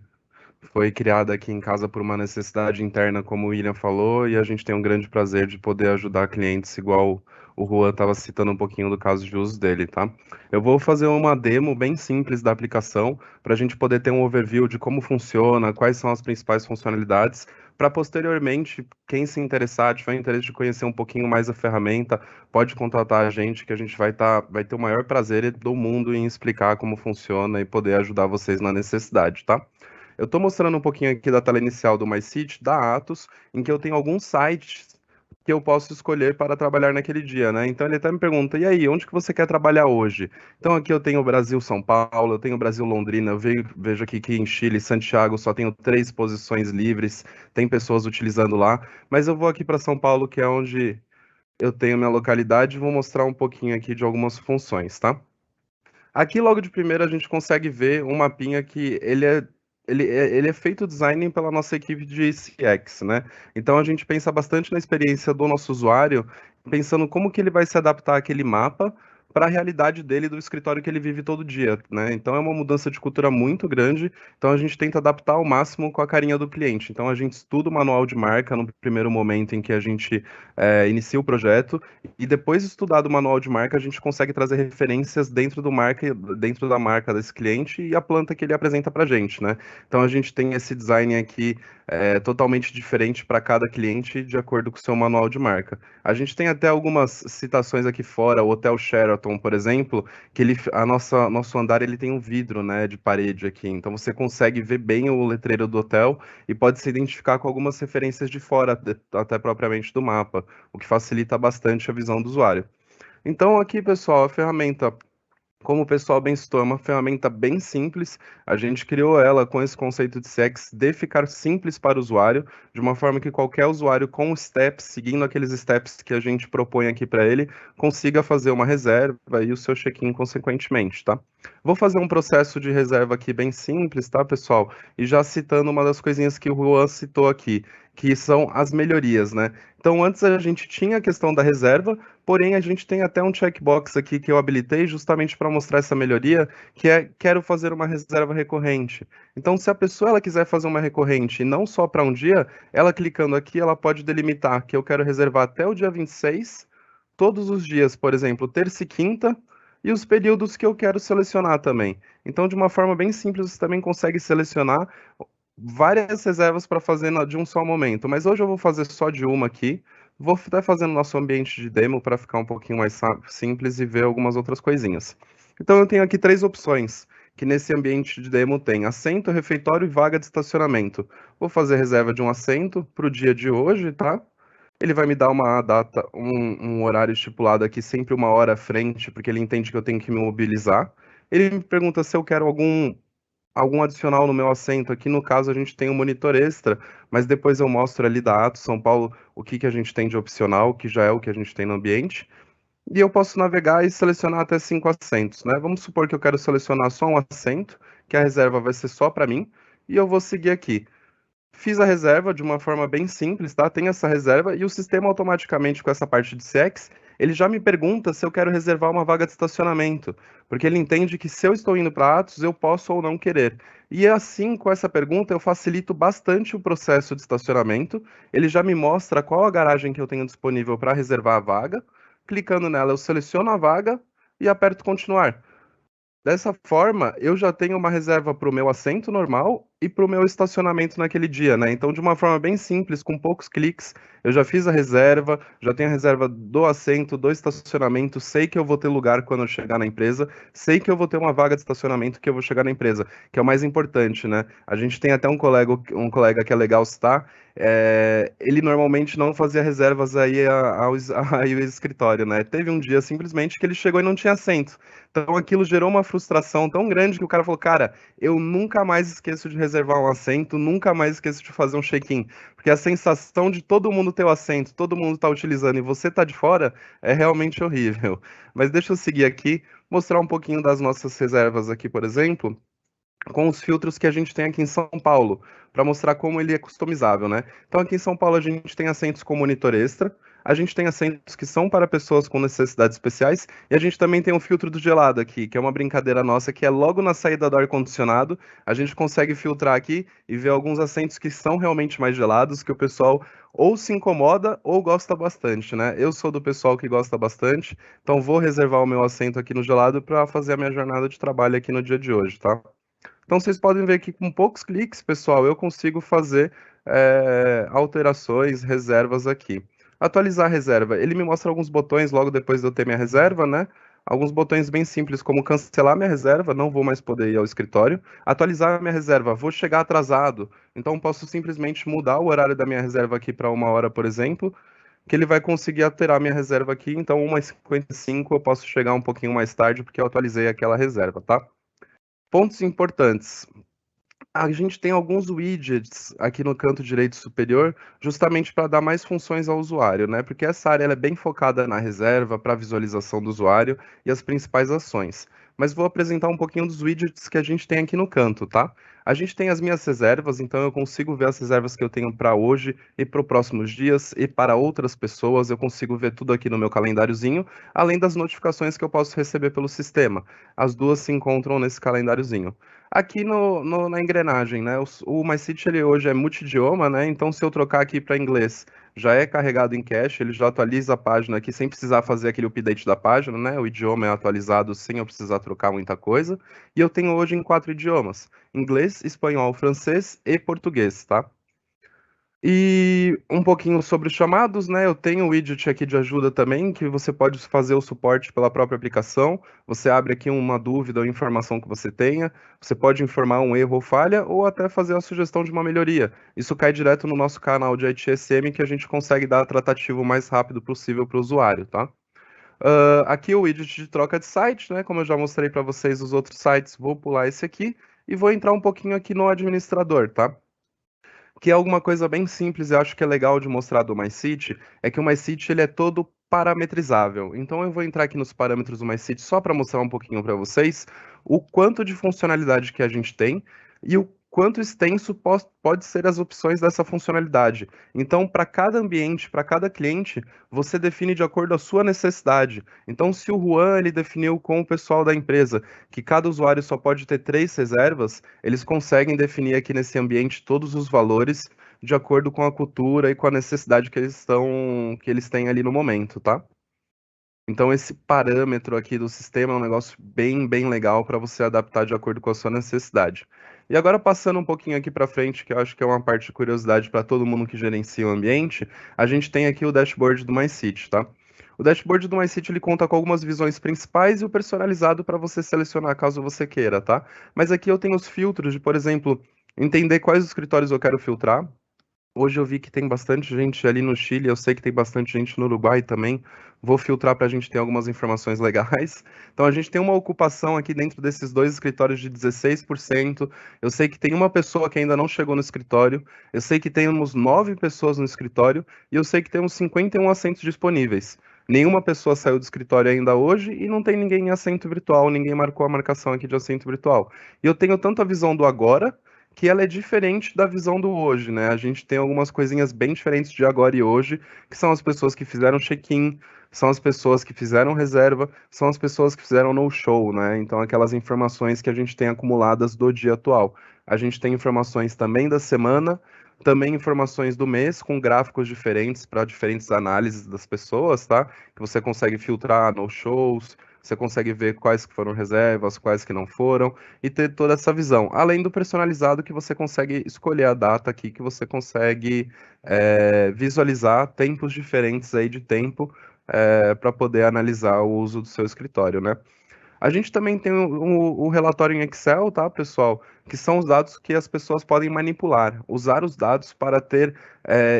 Foi criada aqui em casa por uma necessidade interna, como o William falou, e a gente tem um grande prazer de poder ajudar clientes, igual o Juan estava citando um pouquinho do caso de uso dele, tá? Eu vou fazer uma demo bem simples da aplicação, para a gente poder ter um overview de como funciona, quais são as principais funcionalidades, para posteriormente, quem se interessar, tiver interesse de conhecer um pouquinho mais a ferramenta, pode contatar a gente, que a gente vai ter o maior prazer do mundo em explicar como funciona e poder ajudar vocês na necessidade, tá? Eu estou mostrando um pouquinho aqui da tela inicial do MyCity, da Atos, em que eu tenho alguns sites que eu posso escolher para trabalhar naquele dia, né? Então ele até me pergunta, e aí, onde que você quer trabalhar hoje? Então aqui eu tenho Brasil São Paulo, eu tenho Brasil Londrina, eu vejo aqui que em Chile, Santiago, só tenho 3 posições livres, tem pessoas utilizando lá, mas eu vou aqui para São Paulo, que é onde eu tenho minha localidade, e vou mostrar um pouquinho aqui de algumas funções, tá? Aqui, logo de primeira, a gente consegue ver um mapinha que ele é feito design pela nossa equipe de CX, né? Então, a gente pensa bastante na experiência do nosso usuário, pensando como que ele vai se adaptar àquele mapa para a realidade dele, do escritório que ele vive todo dia, né? Então, é uma mudança de cultura muito grande, então a gente tenta adaptar ao máximo com a carinha do cliente. Então, a gente estuda o manual de marca no primeiro momento em que a gente inicia o projeto, e depois de estudado o manual de marca, a gente consegue trazer referências dentro da marca desse cliente e a planta que ele apresenta para a gente, né? Então a gente tem esse design aqui totalmente diferente para cada cliente, de acordo com o seu manual de marca. A gente tem até algumas citações aqui fora, o Hotel Sheraton, por exemplo, que nosso andar ele tem um vidro, né, de parede aqui, então você consegue ver bem o letreiro do hotel e pode se identificar com algumas referências de fora, até propriamente do mapa, o que facilita bastante a visão do usuário. Então, aqui, pessoal, a ferramenta, como o pessoal bem citou, é uma ferramenta bem simples. A gente criou ela com esse conceito de CX de ficar simples para o usuário, de uma forma que qualquer usuário com steps, seguindo aqueles steps que a gente propõe aqui para ele, consiga fazer uma reserva e o seu check-in consequentemente, tá? Vou fazer um processo de reserva aqui bem simples, tá, pessoal? E já citando uma das coisinhas que o Juan citou aqui, que são as melhorias, né? Então, antes a gente tinha a questão da reserva, porém a gente tem até um checkbox aqui que eu habilitei justamente para mostrar essa melhoria, que é quero fazer uma reserva recorrente. Então, se a pessoa ela quiser fazer uma recorrente e não só para um dia, ela clicando aqui, ela pode delimitar que eu quero reservar até o dia 26, todos os dias, por exemplo, terça e quinta, e os períodos que eu quero selecionar também. Então, de uma forma bem simples, você também consegue selecionar várias reservas para fazer de um só momento, mas hoje eu vou fazer só de uma aqui. Vou estar fazendo nosso ambiente de demo para ficar um pouquinho mais simples e ver algumas outras coisinhas. Então eu tenho aqui 3 opções, que nesse ambiente de demo tem assento, refeitório e vaga de estacionamento. Vou fazer reserva de um assento para o dia de hoje, tá? Ele vai me dar uma data, um horário estipulado aqui, sempre uma hora à frente, porque ele entende que eu tenho que me mobilizar. Ele me pergunta se eu quero algum adicional no meu assento. Aqui no caso a gente tem um monitor extra, mas depois eu mostro ali da Atos São Paulo o que a gente tem de opcional, que já é o que a gente tem no ambiente. E eu posso navegar e selecionar até 5 assentos, né? Vamos supor que eu quero selecionar só um assento, que a reserva vai ser só para mim, e eu vou seguir aqui. Fiz a reserva de uma forma bem simples, tá? Tem essa reserva e o sistema automaticamente com essa parte de CX, ele já me pergunta se eu quero reservar uma vaga de estacionamento, porque ele entende que se eu estou indo para Atos, eu posso ou não querer. E assim, com essa pergunta, eu facilito bastante o processo de estacionamento. Ele já me mostra qual a garagem que eu tenho disponível para reservar a vaga. Clicando nela, eu seleciono a vaga e aperto continuar. Dessa forma, eu já tenho uma reserva para o meu assento normal e para o meu estacionamento naquele dia, né? Então, de uma forma bem simples, com poucos cliques, eu já fiz a reserva, já tenho a reserva do assento, do estacionamento, sei que eu vou ter lugar quando eu chegar na empresa, sei que eu vou ter uma vaga de estacionamento que eu vou chegar na empresa, que é o mais importante, né? A gente tem até um colega que é legal citar, ele normalmente não fazia reservas aí ao escritório, né? Teve um dia simplesmente que ele chegou e não tinha assento. Então aquilo gerou uma frustração tão grande que o cara falou, cara, eu nunca mais esqueço de reservar um assento, nunca mais esqueço de fazer um check-in. Porque a sensação de todo mundo ter o assento, todo mundo tá utilizando e você tá de fora, é realmente horrível. Mas deixa eu seguir aqui, mostrar um pouquinho das nossas reservas aqui, por exemplo, com os filtros que a gente tem aqui em São Paulo, para mostrar como ele é customizável, né? Então aqui em São Paulo a gente tem assentos com monitor extra, a gente tem assentos que são para pessoas com necessidades especiais, e a gente também tem um filtro do gelado aqui, que é uma brincadeira nossa, que é logo na saída do ar-condicionado, a gente consegue filtrar aqui e ver alguns assentos que são realmente mais gelados, que o pessoal ou se incomoda ou gosta bastante, né? Eu sou do pessoal que gosta bastante, então vou reservar o meu assento aqui no gelado para fazer a minha jornada de trabalho aqui no dia de hoje, tá? Então vocês podem ver que com poucos cliques, pessoal, eu consigo fazer alterações, reservas aqui. Atualizar a reserva. Ele me mostra alguns botões logo depois de eu ter minha reserva, né? Alguns botões bem simples, como cancelar minha reserva, não vou mais poder ir ao escritório. Atualizar minha reserva, vou chegar atrasado, então posso simplesmente mudar o horário da minha reserva aqui para 1 hora, por exemplo, que ele vai conseguir alterar minha reserva aqui, então 1h55 eu posso chegar um pouquinho mais tarde, porque eu atualizei aquela reserva, tá? Pontos importantes. A gente tem alguns widgets aqui no canto direito superior, justamente para dar mais funções ao usuário, né? Porque essa área ela é bem focada na reserva, para visualização do usuário e as principais ações. Mas vou apresentar um pouquinho dos widgets que a gente tem aqui no canto, tá? A gente tem as minhas reservas, então eu consigo ver as reservas que eu tenho para hoje e para os próximos dias e para outras pessoas. Eu consigo ver tudo aqui no meu calendáriozinho, além das notificações que eu posso receber pelo sistema. As duas se encontram nesse calendáriozinho. Aqui na engrenagem, né? O MyCity ele hoje é multidioma, né? Então, se eu trocar aqui para inglês, já é carregado em cache, ele já atualiza a página aqui sem precisar fazer aquele update da página, né? O idioma é atualizado sem eu precisar trocar muita coisa. E eu tenho hoje em 4 idiomas: inglês, espanhol, francês e português, tá? E um pouquinho sobre os chamados, né? Eu tenho o widget aqui de ajuda também, que você pode fazer o suporte pela própria aplicação. Você abre aqui uma dúvida ou informação que você tenha, você pode informar um erro ou falha, ou até fazer a sugestão de uma melhoria. Isso cai direto no nosso canal de ITSM, que a gente consegue dar tratativo o mais rápido possível para o usuário, tá? Aqui o widget de troca de site, né? Como eu já mostrei para vocês os outros sites, vou pular esse aqui e vou entrar um pouquinho aqui no administrador, tá? Que é alguma coisa bem simples e acho que é legal de mostrar do MyCity, é que o MyCity ele é todo parametrizável. Então eu vou entrar aqui nos parâmetros do MyCity só para mostrar um pouquinho para vocês o quanto de funcionalidade que a gente tem e o quanto extenso pode ser as opções dessa funcionalidade. Então, para cada ambiente, para cada cliente, você define de acordo com a sua necessidade. Então, se o Juan ele definiu com o pessoal da empresa que cada usuário só pode ter 3 reservas, eles conseguem definir aqui nesse ambiente todos os valores de acordo com a cultura e com a necessidade que eles têm ali no momento, tá? Então esse parâmetro aqui do sistema é um negócio bem legal para você adaptar de acordo com a sua necessidade. E agora passando um pouquinho aqui para frente, que eu acho que é uma parte de curiosidade para todo mundo que gerencia o ambiente, a gente tem aqui o dashboard do MyCity, tá? O dashboard do MyCity ele conta com algumas visões principais e o personalizado para você selecionar caso você queira, tá? Mas aqui eu tenho os filtros de, por exemplo, entender quais escritórios eu quero filtrar. Hoje eu vi que tem bastante gente ali no Chile, eu sei que tem bastante gente no Uruguai também. Vou filtrar para a gente ter algumas informações legais. Então a gente tem uma ocupação aqui dentro desses 2 escritórios de 16%. Eu sei que tem uma pessoa que ainda não chegou no escritório. Eu sei que temos 9 pessoas no escritório e eu sei que temos 51 assentos disponíveis. Nenhuma pessoa saiu do escritório ainda hoje e não tem ninguém em assento virtual, ninguém marcou a marcação aqui de assento virtual. E eu tenho tanto a visão do agora, que ela é diferente da visão do hoje, né? A gente tem algumas coisinhas bem diferentes de agora e hoje, que são as pessoas que fizeram check-in, são as pessoas que fizeram reserva, são as pessoas que fizeram no-show, né? Então, aquelas informações que a gente tem acumuladas do dia atual. A gente tem informações também da semana, também informações do mês, com gráficos diferentes para diferentes análises das pessoas, tá? Que você consegue filtrar no-shows, você consegue ver quais que foram reservas, quais que não foram, e ter toda essa visão. Além do personalizado, que você consegue escolher a data aqui, que você consegue visualizar tempos diferentes aí de tempo para poder analisar o uso do seu escritório, né? A gente também tem o relatório em Excel, tá, pessoal? Que são os dados que as pessoas podem manipular, usar os dados para ter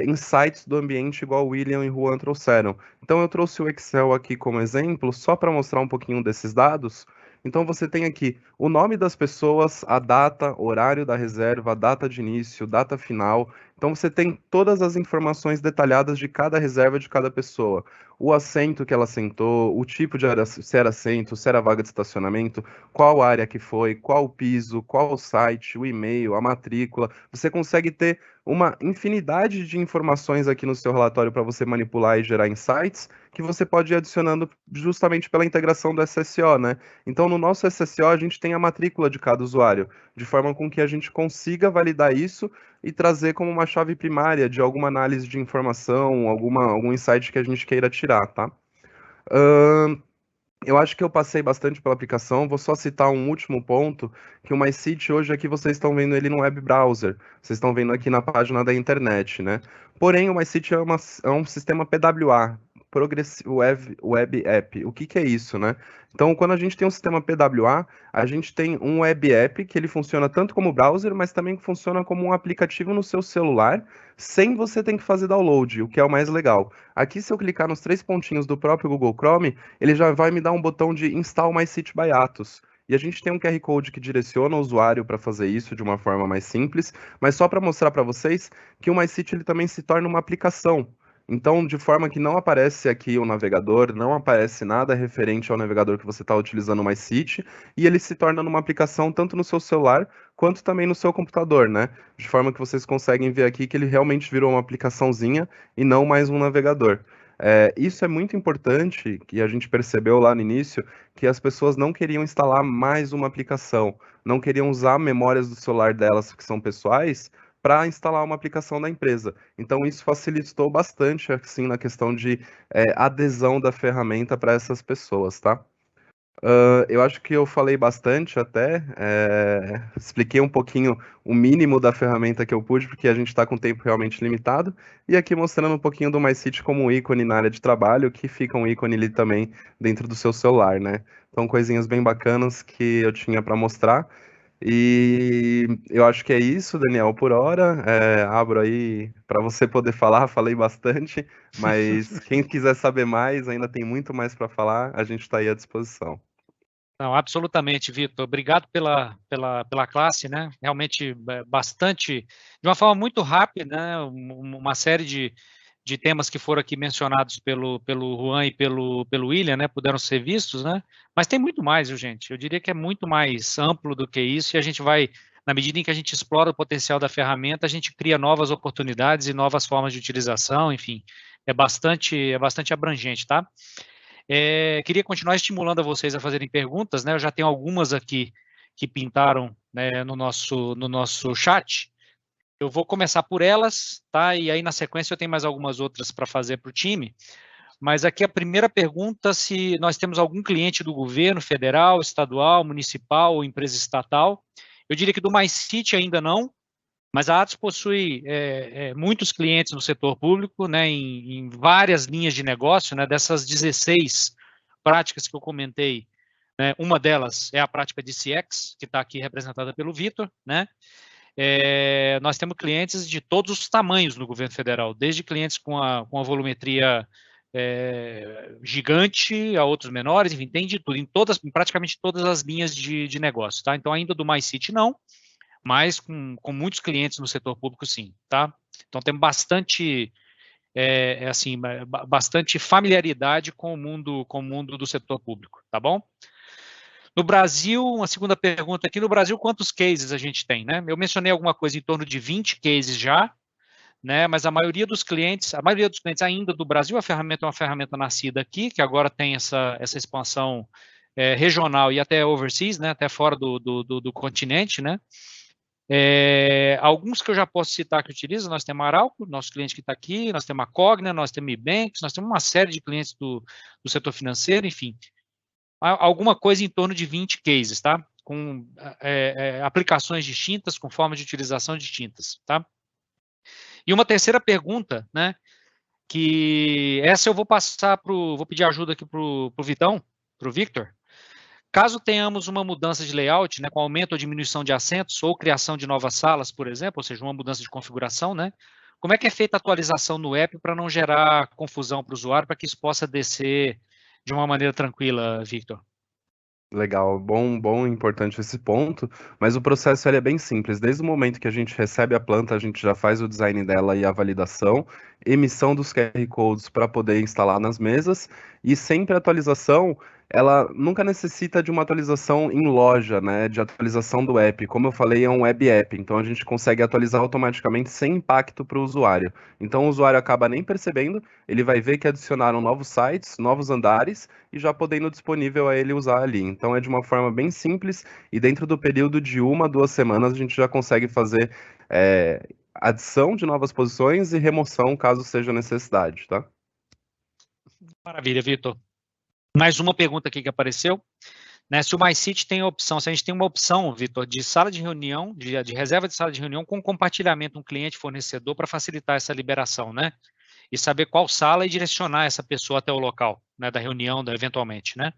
insights do ambiente, igual o William e o Juan trouxeram. Então, eu trouxe o Excel aqui como exemplo, só para mostrar um pouquinho desses dados. Então, você tem aqui o nome das pessoas, a data, horário da reserva, a data de início, data final. Então você tem todas as informações detalhadas de cada reserva de cada pessoa. O assento que ela sentou, o tipo de área, se era assento, se era vaga de estacionamento, qual área que foi, qual o piso, qual o site, o e-mail, a matrícula. Você consegue ter uma infinidade de informações aqui no seu relatório para você manipular e gerar insights que você pode ir adicionando justamente pela integração do SSO, né? Então, no nosso SSO, a gente tem a matrícula de cada usuário, de forma com que a gente consiga validar isso e trazer como uma chave primária de alguma análise de informação, algum insight que a gente queira tirar, tá? Eu acho que eu passei bastante pela aplicação, vou só citar um último ponto, que o MyCity hoje aqui vocês estão vendo ele no web browser, vocês estão vendo aqui na página da internet, né? Porém, o MyCity é um sistema PWA, Progressive Web App. O que que é isso, né? Então, quando a gente tem um sistema PWA, a gente tem um web app que ele funciona tanto como browser, mas também funciona como um aplicativo no seu celular, sem você ter que fazer download, o que é o mais legal. Aqui, se eu clicar nos 3 pontinhos do próprio Google Chrome, ele já vai me dar um botão de Install MyCity by Atos. E a gente tem um QR Code que direciona o usuário para fazer isso de uma forma mais simples, mas só para mostrar para vocês que o MyCity ele também se torna uma aplicação. Então, de forma que não aparece aqui o navegador, não aparece nada referente ao navegador que você está utilizando o MyCity, e ele se torna uma aplicação tanto no seu celular quanto também no seu computador, né? De forma que vocês conseguem ver aqui que ele realmente virou uma aplicaçãozinha e não mais um navegador. Isso é muito importante, que a gente percebeu lá no início, que as pessoas não queriam instalar mais uma aplicação, não queriam usar memórias do celular delas, que são pessoais, para instalar uma aplicação da empresa. Então, isso facilitou bastante, assim, na questão de adesão da ferramenta para essas pessoas, tá? Eu acho que eu falei bastante até, expliquei um pouquinho o mínimo da ferramenta que eu pude, porque a gente está com tempo realmente limitado, e aqui mostrando um pouquinho do MyCity como um ícone na área de trabalho, que fica um ícone ali também dentro do seu celular, né? Então, coisinhas bem bacanas que eu tinha para mostrar. E eu acho que é isso, Daniel, por hora. Abro aí para você poder falar, falei bastante, mas quem quiser saber mais, ainda tem muito mais para falar, a gente está aí à disposição. Não, absolutamente, Vitor. Obrigado pela classe, né? Realmente bastante, de uma forma muito rápida, né? Uma série de temas que foram aqui mencionados pelo Juan e pelo William, né? Puderam ser vistos, né? Mas tem muito mais, viu, gente? Eu diria que é muito mais amplo do que isso, e a gente vai, na medida em que a gente explora o potencial da ferramenta, a gente cria novas oportunidades e novas formas de utilização, enfim, é bastante abrangente, tá? Queria continuar estimulando a vocês a fazerem perguntas, né? Eu já tenho algumas aqui que pintaram, né, no nosso chat. Eu vou começar por elas, tá? E aí, na sequência, eu tenho mais algumas outras para fazer para o time. Mas aqui a primeira pergunta, se nós temos algum cliente do governo federal, estadual, municipal ou empresa estatal. Eu diria que do MyCity ainda não, mas a Atos possui muitos clientes no setor público, né, em várias linhas de negócio, né, dessas 16 práticas que eu comentei, né, uma delas é a prática de CX, que está aqui representada pelo Vitor, né. Nós temos clientes de todos os tamanhos no governo federal, desde clientes com a volumetria gigante a outros menores, enfim, tem de tudo, em praticamente todas as linhas de negócio, tá? Então, ainda do MyCity não, mas com muitos clientes no setor público, sim, tá? Então, temos bastante, bastante familiaridade com o mundo do setor público, tá bom? No Brasil, uma segunda pergunta aqui, no Brasil, quantos cases a gente tem, né? Eu mencionei alguma coisa em torno de 20 cases já, né? Mas a maioria dos clientes ainda do Brasil, a ferramenta é uma ferramenta nascida aqui, que agora tem essa expansão regional e até overseas, né? Até fora do continente, né? Alguns que eu já posso citar que utilizam, nós temos a Arauco, nosso cliente que está aqui, nós temos a Cogna, nós temos a Ebanks, nós temos uma série de clientes do setor financeiro, enfim, alguma coisa em torno de 20 cases, tá? Com aplicações distintas, com formas de utilização distintas, tá? E uma terceira pergunta, né, que essa eu vou passar vou pedir ajuda aqui para o Vitão, para o Victor. Caso tenhamos uma mudança de layout, né, com aumento ou diminuição de assentos ou criação de novas salas, por exemplo, ou seja, uma mudança de configuração, né, como é que é feita a atualização no app para não gerar confusão para o usuário, para que isso possa descer de uma maneira tranquila, Victor? Legal, bom, importante esse ponto, mas o processo ele é bem simples. Desde o momento que a gente recebe a planta, a gente já faz o design dela e a validação, emissão dos QR Codes para poder instalar nas mesas, e sempre a atualização, ela nunca necessita de uma atualização em loja, né, de atualização do app. Como eu falei, é um web app, então a gente consegue atualizar automaticamente sem impacto para o usuário. Então o usuário acaba nem percebendo, ele vai ver que adicionaram novos sites, novos andares, e já podendo disponível a ele usar ali. Então é de uma forma bem simples e dentro do período de 1 a 2 semanas a gente já consegue fazer adição de novas posições e remoção caso seja necessidade, tá? Maravilha, Vitor. Mais uma pergunta aqui que apareceu. Né, se o MySeat tem a opção, se a gente tem uma opção, Vitor, de sala de reunião, de reserva de sala de reunião com compartilhamento um cliente-fornecedor para facilitar essa liberação, né? E saber qual sala e direcionar essa pessoa até o local, né, da reunião, eventualmente, né?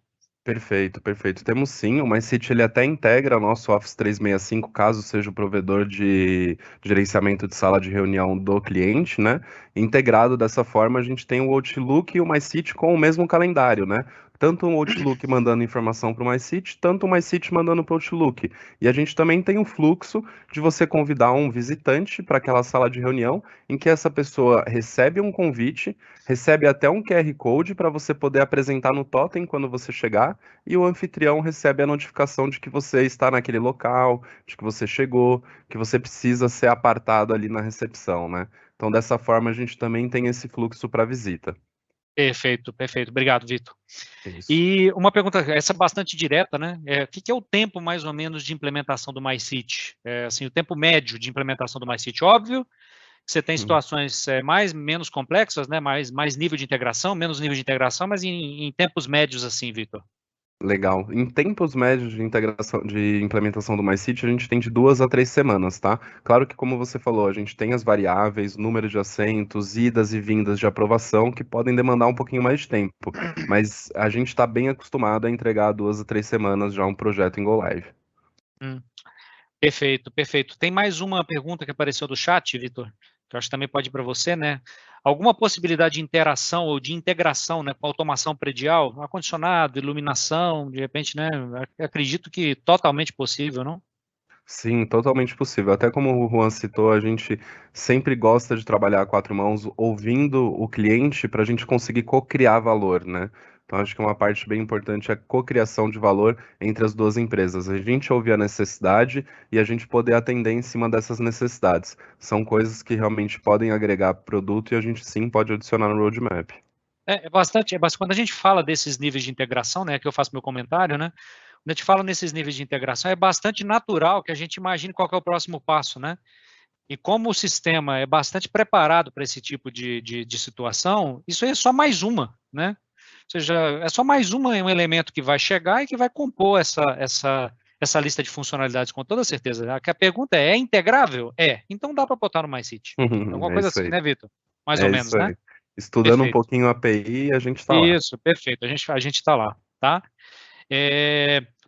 Perfeito, perfeito. Temos sim, o MySeat ele até integra o nosso Office 365, caso seja o provedor de gerenciamento de sala de reunião do cliente, né? Integrado dessa forma, a gente tem o Outlook e o MySeat com o mesmo calendário, né? Tanto o Outlook mandando informação para o MySeat, tanto o MySeat mandando para o Outlook. E a gente também tem o fluxo de você convidar um visitante para aquela sala de reunião, em que essa pessoa recebe um convite, recebe até um QR Code para você poder apresentar no totem quando você chegar, e o anfitrião recebe a notificação de que você está naquele local, de que você chegou, que você precisa ser apartado ali na recepção, né? Então, dessa forma, a gente também tem esse fluxo para visita. Perfeito, perfeito. Obrigado, Vitor. Isso. E uma pergunta, essa é bastante direta, né? O que é o tempo, mais ou menos, de implementação do MySeat? Assim, o tempo médio de implementação do MySeat. Óbvio que você tem situações menos complexas, né? Mais nível de integração, menos nível de integração, mas em tempos médios, assim, Vitor. Legal. Em tempos médios de integração, de implementação do MySeat, a gente tem de 2 a 3 semanas, tá? Claro que, como você falou, a gente tem as variáveis, número de assentos, idas e vindas de aprovação, que podem demandar um pouquinho mais de tempo, mas a gente está bem acostumado a entregar 2 a 3 semanas já um projeto em Go Live. Perfeito, perfeito. Tem mais uma pergunta que apareceu do chat, Vitor, que eu acho que também pode ir para você, né? Alguma possibilidade de interação ou de integração, né, com automação predial, ar-condicionado, iluminação, de repente, né? Acredito que totalmente possível, não? Sim, totalmente possível. Até como o Juan citou, a gente sempre gosta de trabalhar a 4 mãos, ouvindo o cliente para a gente conseguir co-criar valor, né? Então, acho que uma parte bem importante é a co-criação de valor entre as duas empresas. A gente ouvir a necessidade e a gente poder atender em cima dessas necessidades. São coisas que realmente podem agregar produto e a gente sim pode adicionar no roadmap. É bastante. Quando a gente fala desses níveis de integração, né, que eu faço meu comentário, né? Quando a gente fala nesses níveis de integração, é bastante natural que a gente imagine qual que é o próximo passo, né? E como o sistema é bastante preparado para esse tipo de situação, isso aí é só mais uma, né? Ou seja, é só mais um elemento que vai chegar e que vai compor essa lista de funcionalidades com toda certeza. A pergunta é integrável? É. Então dá para botar no MySeat. Alguma É coisa isso assim, aí. né, Vitor? Mais ou É menos, isso né? aí. Estudando um Perfeito. pouquinho a API, a gente está lá. Isso, perfeito. A gente está lá, tá?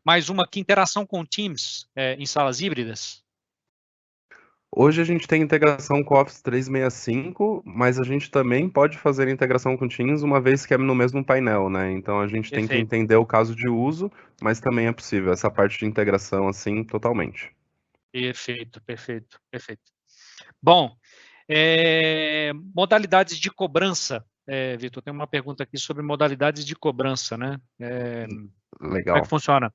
Mais uma aqui, interação com Teams em salas híbridas. Hoje a gente tem integração com o Office 365, mas a gente também pode fazer integração com Teams uma vez que é no mesmo painel, né? Então a gente tem que Perfeito. entender o caso de uso, mas também é possível essa parte de integração assim totalmente. Perfeito, perfeito, perfeito. Bom, modalidades de cobrança, Vitor, tem uma pergunta aqui sobre modalidades de cobrança, né? Como é que Legal. funciona?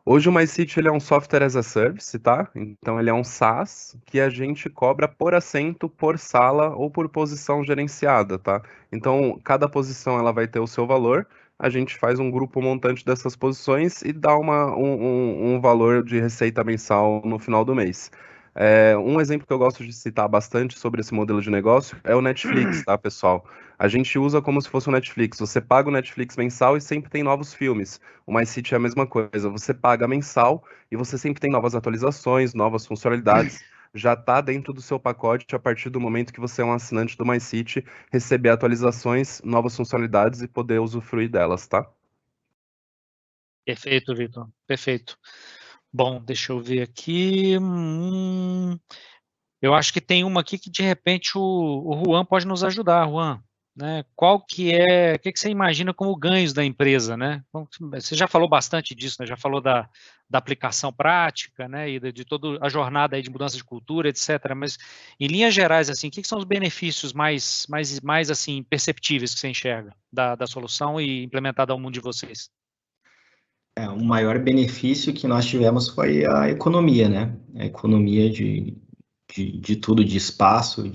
Hoje o MySeat ele é um software as a service, tá? Então ele é um SaaS que a gente cobra por assento, por sala ou por posição gerenciada, tá? Então cada posição ela vai ter o seu valor. A gente faz um grupo montante dessas posições e dá um valor de receita mensal no final do mês. Um exemplo que eu gosto de citar bastante sobre esse modelo de negócio é o Netflix, tá, pessoal? A gente usa como se fosse o Netflix. Você paga o Netflix mensal e sempre tem novos filmes. O MySeat é a mesma coisa. Você paga mensal e você sempre tem novas atualizações, novas funcionalidades. Já está dentro do seu pacote a partir do momento que você é um assinante do MySeat, receber atualizações, novas funcionalidades e poder usufruir delas, tá? Perfeito, Vitor, perfeito. Bom, deixa eu ver aqui. Eu acho que tem uma aqui que, de repente, o Juan pode nos ajudar, Juan. né? O que você imagina como ganhos da empresa, né? Você já falou bastante disso, né? Já falou da aplicação prática, né? E de toda a jornada aí de mudança de cultura, etc. Mas, em linhas gerais, assim, o que são os benefícios mais assim, perceptíveis que você enxerga da solução e implementada ao mundo de vocês? O maior benefício que nós tivemos foi a economia, né? A economia de tudo, de espaço,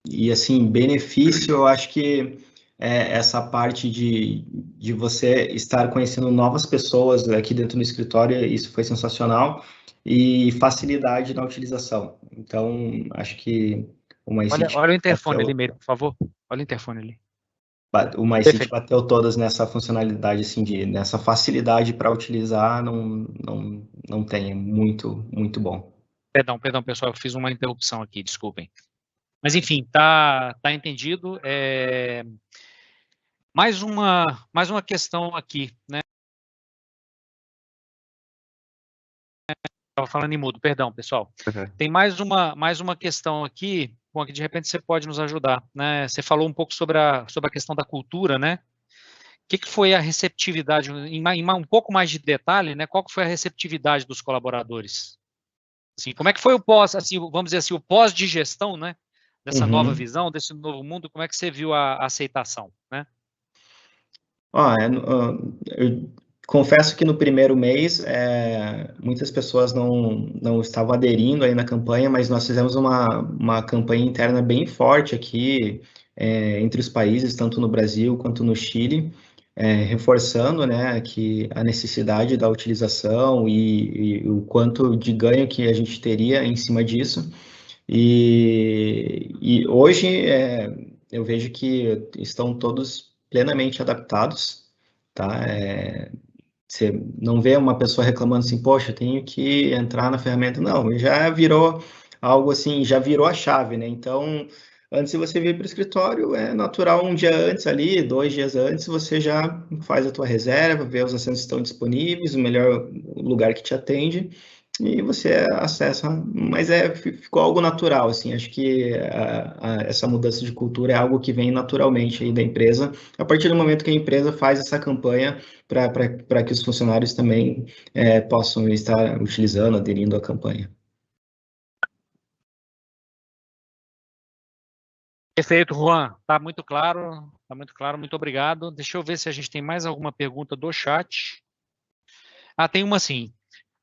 e assim, benefício, eu acho que essa parte de você estar conhecendo novas pessoas aqui dentro do escritório, isso foi sensacional, e facilidade na utilização. Então, acho que o MyCity Olha o interfone ali, bateu, Meire, por favor. Olha o interfone ali. o MyCity Perfeito. bateu todas nessa funcionalidade, assim, nessa facilidade para utilizar, não tem, é muito, muito bom. Perdão, pessoal, eu fiz uma interrupção aqui, desculpem. Mas, enfim, tá entendido. Mais uma questão aqui, né? Estava falando em mudo, perdão, pessoal. Tem mais uma questão aqui, bom, que de repente você pode nos ajudar, né? Você falou um pouco sobre a questão da cultura, né? O que foi a receptividade, em um pouco mais de detalhe, né? Qual que foi a receptividade dos colaboradores? Assim, como é que foi o pós, assim, vamos dizer assim, o pós-digestão, né? Dessa nova visão, desse novo mundo, como é que você viu a aceitação, né? Eu confesso que no primeiro mês muitas pessoas não estavam aderindo aí na campanha, mas nós fizemos uma campanha interna bem forte aqui entre os países, tanto no Brasil quanto no Chile, reforçando, né, que a necessidade da utilização e o quanto de ganho que a gente teria em cima disso. E hoje eu vejo que estão todos plenamente adaptados, tá? Você não vê uma pessoa reclamando assim, poxa, eu tenho que entrar na ferramenta. Não, já virou algo assim, já virou a chave, né? Então, antes de você vir para o escritório, é natural um dia antes ali, 2 dias antes, você já faz a tua reserva, vê os assentos que estão disponíveis, o melhor lugar que te atende, e você acessa, mas ficou algo natural, assim, acho que essa mudança de cultura é algo que vem naturalmente aí da empresa, a partir do momento que a empresa faz essa campanha para que os funcionários também possam estar utilizando, aderindo à campanha. Perfeito, Juan, está muito claro, muito obrigado. Deixa eu ver se a gente tem mais alguma pergunta do chat. Tem uma sim.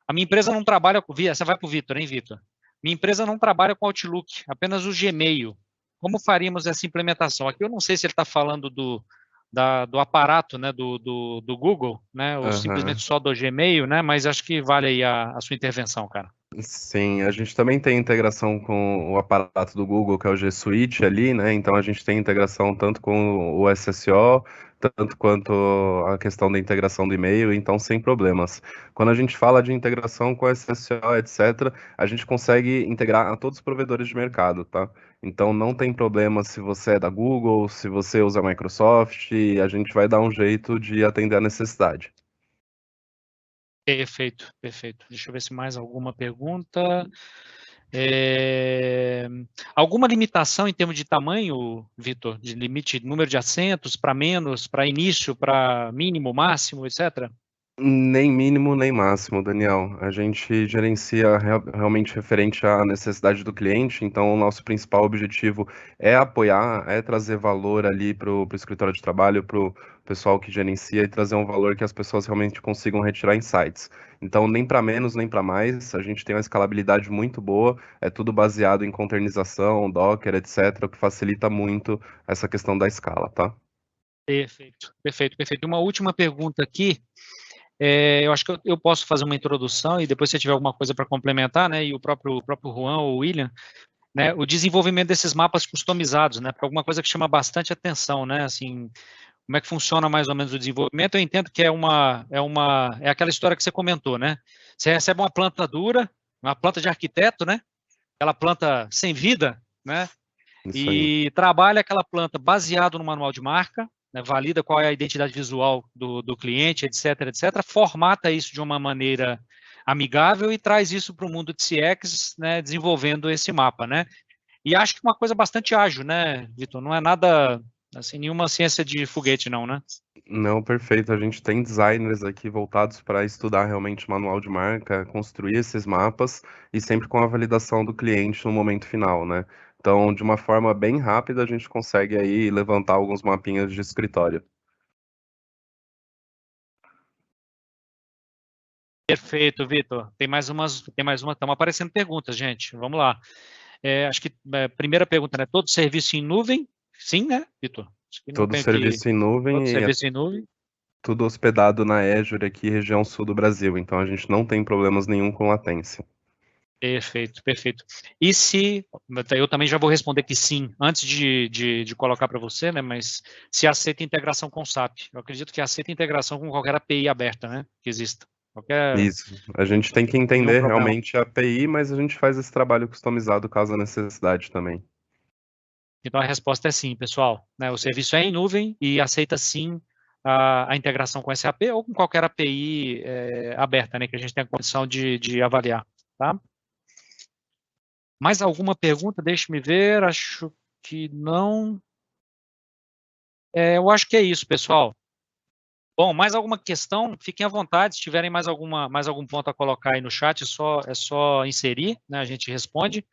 A minha empresa não trabalha com... Você vai para o Vitor, hein, Vitor? Minha empresa não trabalha com Outlook, apenas o Gmail. Como faríamos essa implementação? Aqui eu não sei se ele está falando do aparato, né, do Google, né, ou simplesmente só do Gmail, né, mas acho que vale aí a sua intervenção, cara. Sim, a gente também tem integração com o aparato do Google, que é o G Suite ali, né? Então a gente tem integração tanto com o SSO, tanto quanto a questão da integração do e-mail, então sem problemas. Quando a gente fala de integração com o SSO, etc., a gente consegue integrar a todos os provedores de mercado, tá? Então não tem problema se você é da Google, se você usa a Microsoft, a gente vai dar um jeito de atender a necessidade. Perfeito, perfeito. Deixa eu ver se mais alguma pergunta. Alguma limitação em termos de tamanho, Vitor? De limite, número de assentos, para menos, para início, para mínimo, máximo, etc.? Nem mínimo, nem máximo, Daniel. A gente gerencia realmente referente à necessidade do cliente, então o nosso principal objetivo é apoiar, é trazer valor ali para o escritório de trabalho, para o pessoal que gerencia e trazer um valor que as pessoas realmente consigam retirar insights. Então, nem para menos, nem para mais, a gente tem uma escalabilidade muito boa, é tudo baseado em containerização, Docker, etc., o que facilita muito essa questão da escala, tá? Perfeito, perfeito, perfeito. Uma última pergunta aqui. Eu acho que eu posso fazer uma introdução e depois se tiver alguma coisa para complementar, né, e o próprio Juan ou o William, né, o desenvolvimento desses mapas customizados, né, porque alguma coisa que chama bastante atenção, né, assim, como é que funciona mais ou menos o desenvolvimento. Eu entendo que é aquela história que você comentou, né, você recebe uma planta dura, uma planta de arquiteto, né, aquela planta sem vida, né, e trabalha aquela planta baseado no manual de marca, né, valida qual é a identidade visual do cliente, etc., formata isso de uma maneira amigável e traz isso para o mundo de CX, né, desenvolvendo esse mapa, né? E acho que uma coisa bastante ágil, né, Vitor? Não é nada, assim, nenhuma ciência de foguete, não, né? Não, perfeito. A gente tem designers aqui voltados para estudar realmente o manual de marca, construir esses mapas e sempre com a validação do cliente no momento final, né? Então, de uma forma bem rápida, a gente consegue aí levantar alguns mapinhas de escritório. Perfeito, Vitor. Tem mais uma, estão aparecendo perguntas, gente. Vamos lá. Acho que primeira pergunta, né? Todo serviço em nuvem? Sim, né, Vitor? Todo serviço em nuvem todo serviço em nuvem. Tudo hospedado na Azure aqui, região sul do Brasil. Então a gente não tem problemas nenhum com latência. Perfeito, perfeito. E se, eu também já vou responder que sim, antes de colocar para você, né, mas se aceita integração com o SAP. Eu acredito que aceita integração com qualquer API aberta, né, que exista. Isso, a gente tem que entender realmente a API, mas a gente faz esse trabalho customizado caso a necessidade também. Então a resposta é sim, pessoal. Né, o serviço é em nuvem e aceita sim a integração com SAP ou com qualquer API aberta, né, que a gente tem a condição de avaliar, tá? Mais alguma pergunta? Deixe-me ver, acho que não. Eu acho que é isso, pessoal. Bom, mais alguma questão? Fiquem à vontade, se tiverem mais algum ponto a colocar aí no chat, é só inserir, né, a gente responde.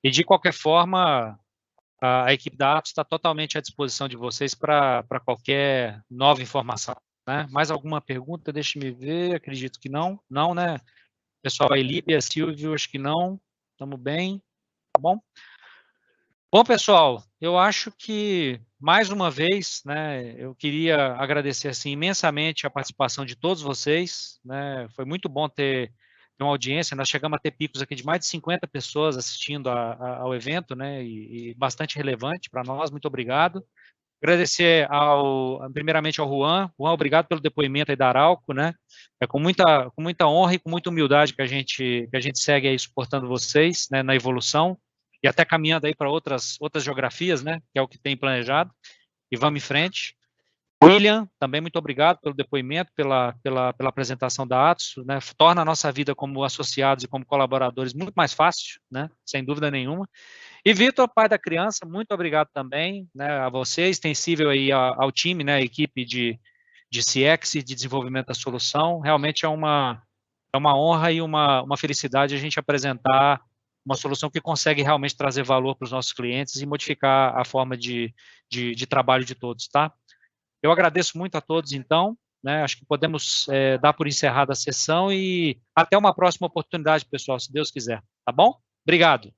E de qualquer forma, a equipe da Atos está totalmente à disposição de vocês para qualquer nova informação. Né? Mais alguma pergunta? Deixe-me ver, acredito que não. Não, né? Pessoal, aí, Líbia, Silvio, acho que não. Estamos bem, tá bom? Bom, pessoal, eu acho que, mais uma vez, né, eu queria agradecer assim, imensamente a participação de todos vocês. Né, foi muito bom ter uma audiência, nós chegamos a ter picos aqui de mais de 50 pessoas assistindo ao evento, né, e bastante relevante para nós, muito obrigado. Agradecer primeiramente ao Juan. Juan, obrigado pelo depoimento aí da Arauco, né, é com muita honra e com muita humildade que a gente segue aí suportando vocês, né, na evolução, e até caminhando aí para outras geografias, né, que é o que tem planejado, e vamos em frente. William, também muito obrigado pelo depoimento, pela apresentação da Atos, né, torna a nossa vida como associados e como colaboradores muito mais fácil, né, sem dúvida nenhuma. E Vitor, pai da criança, muito obrigado também, né, a você, extensível aí ao time, né, a equipe de CX e de desenvolvimento da solução. Realmente é uma honra e uma felicidade a gente apresentar uma solução que consegue realmente trazer valor para os nossos clientes e modificar a forma de trabalho de todos, tá? Eu agradeço muito a todos, então, né, acho que podemos dar por encerrada a sessão e até uma próxima oportunidade, pessoal, se Deus quiser, tá bom? Obrigado.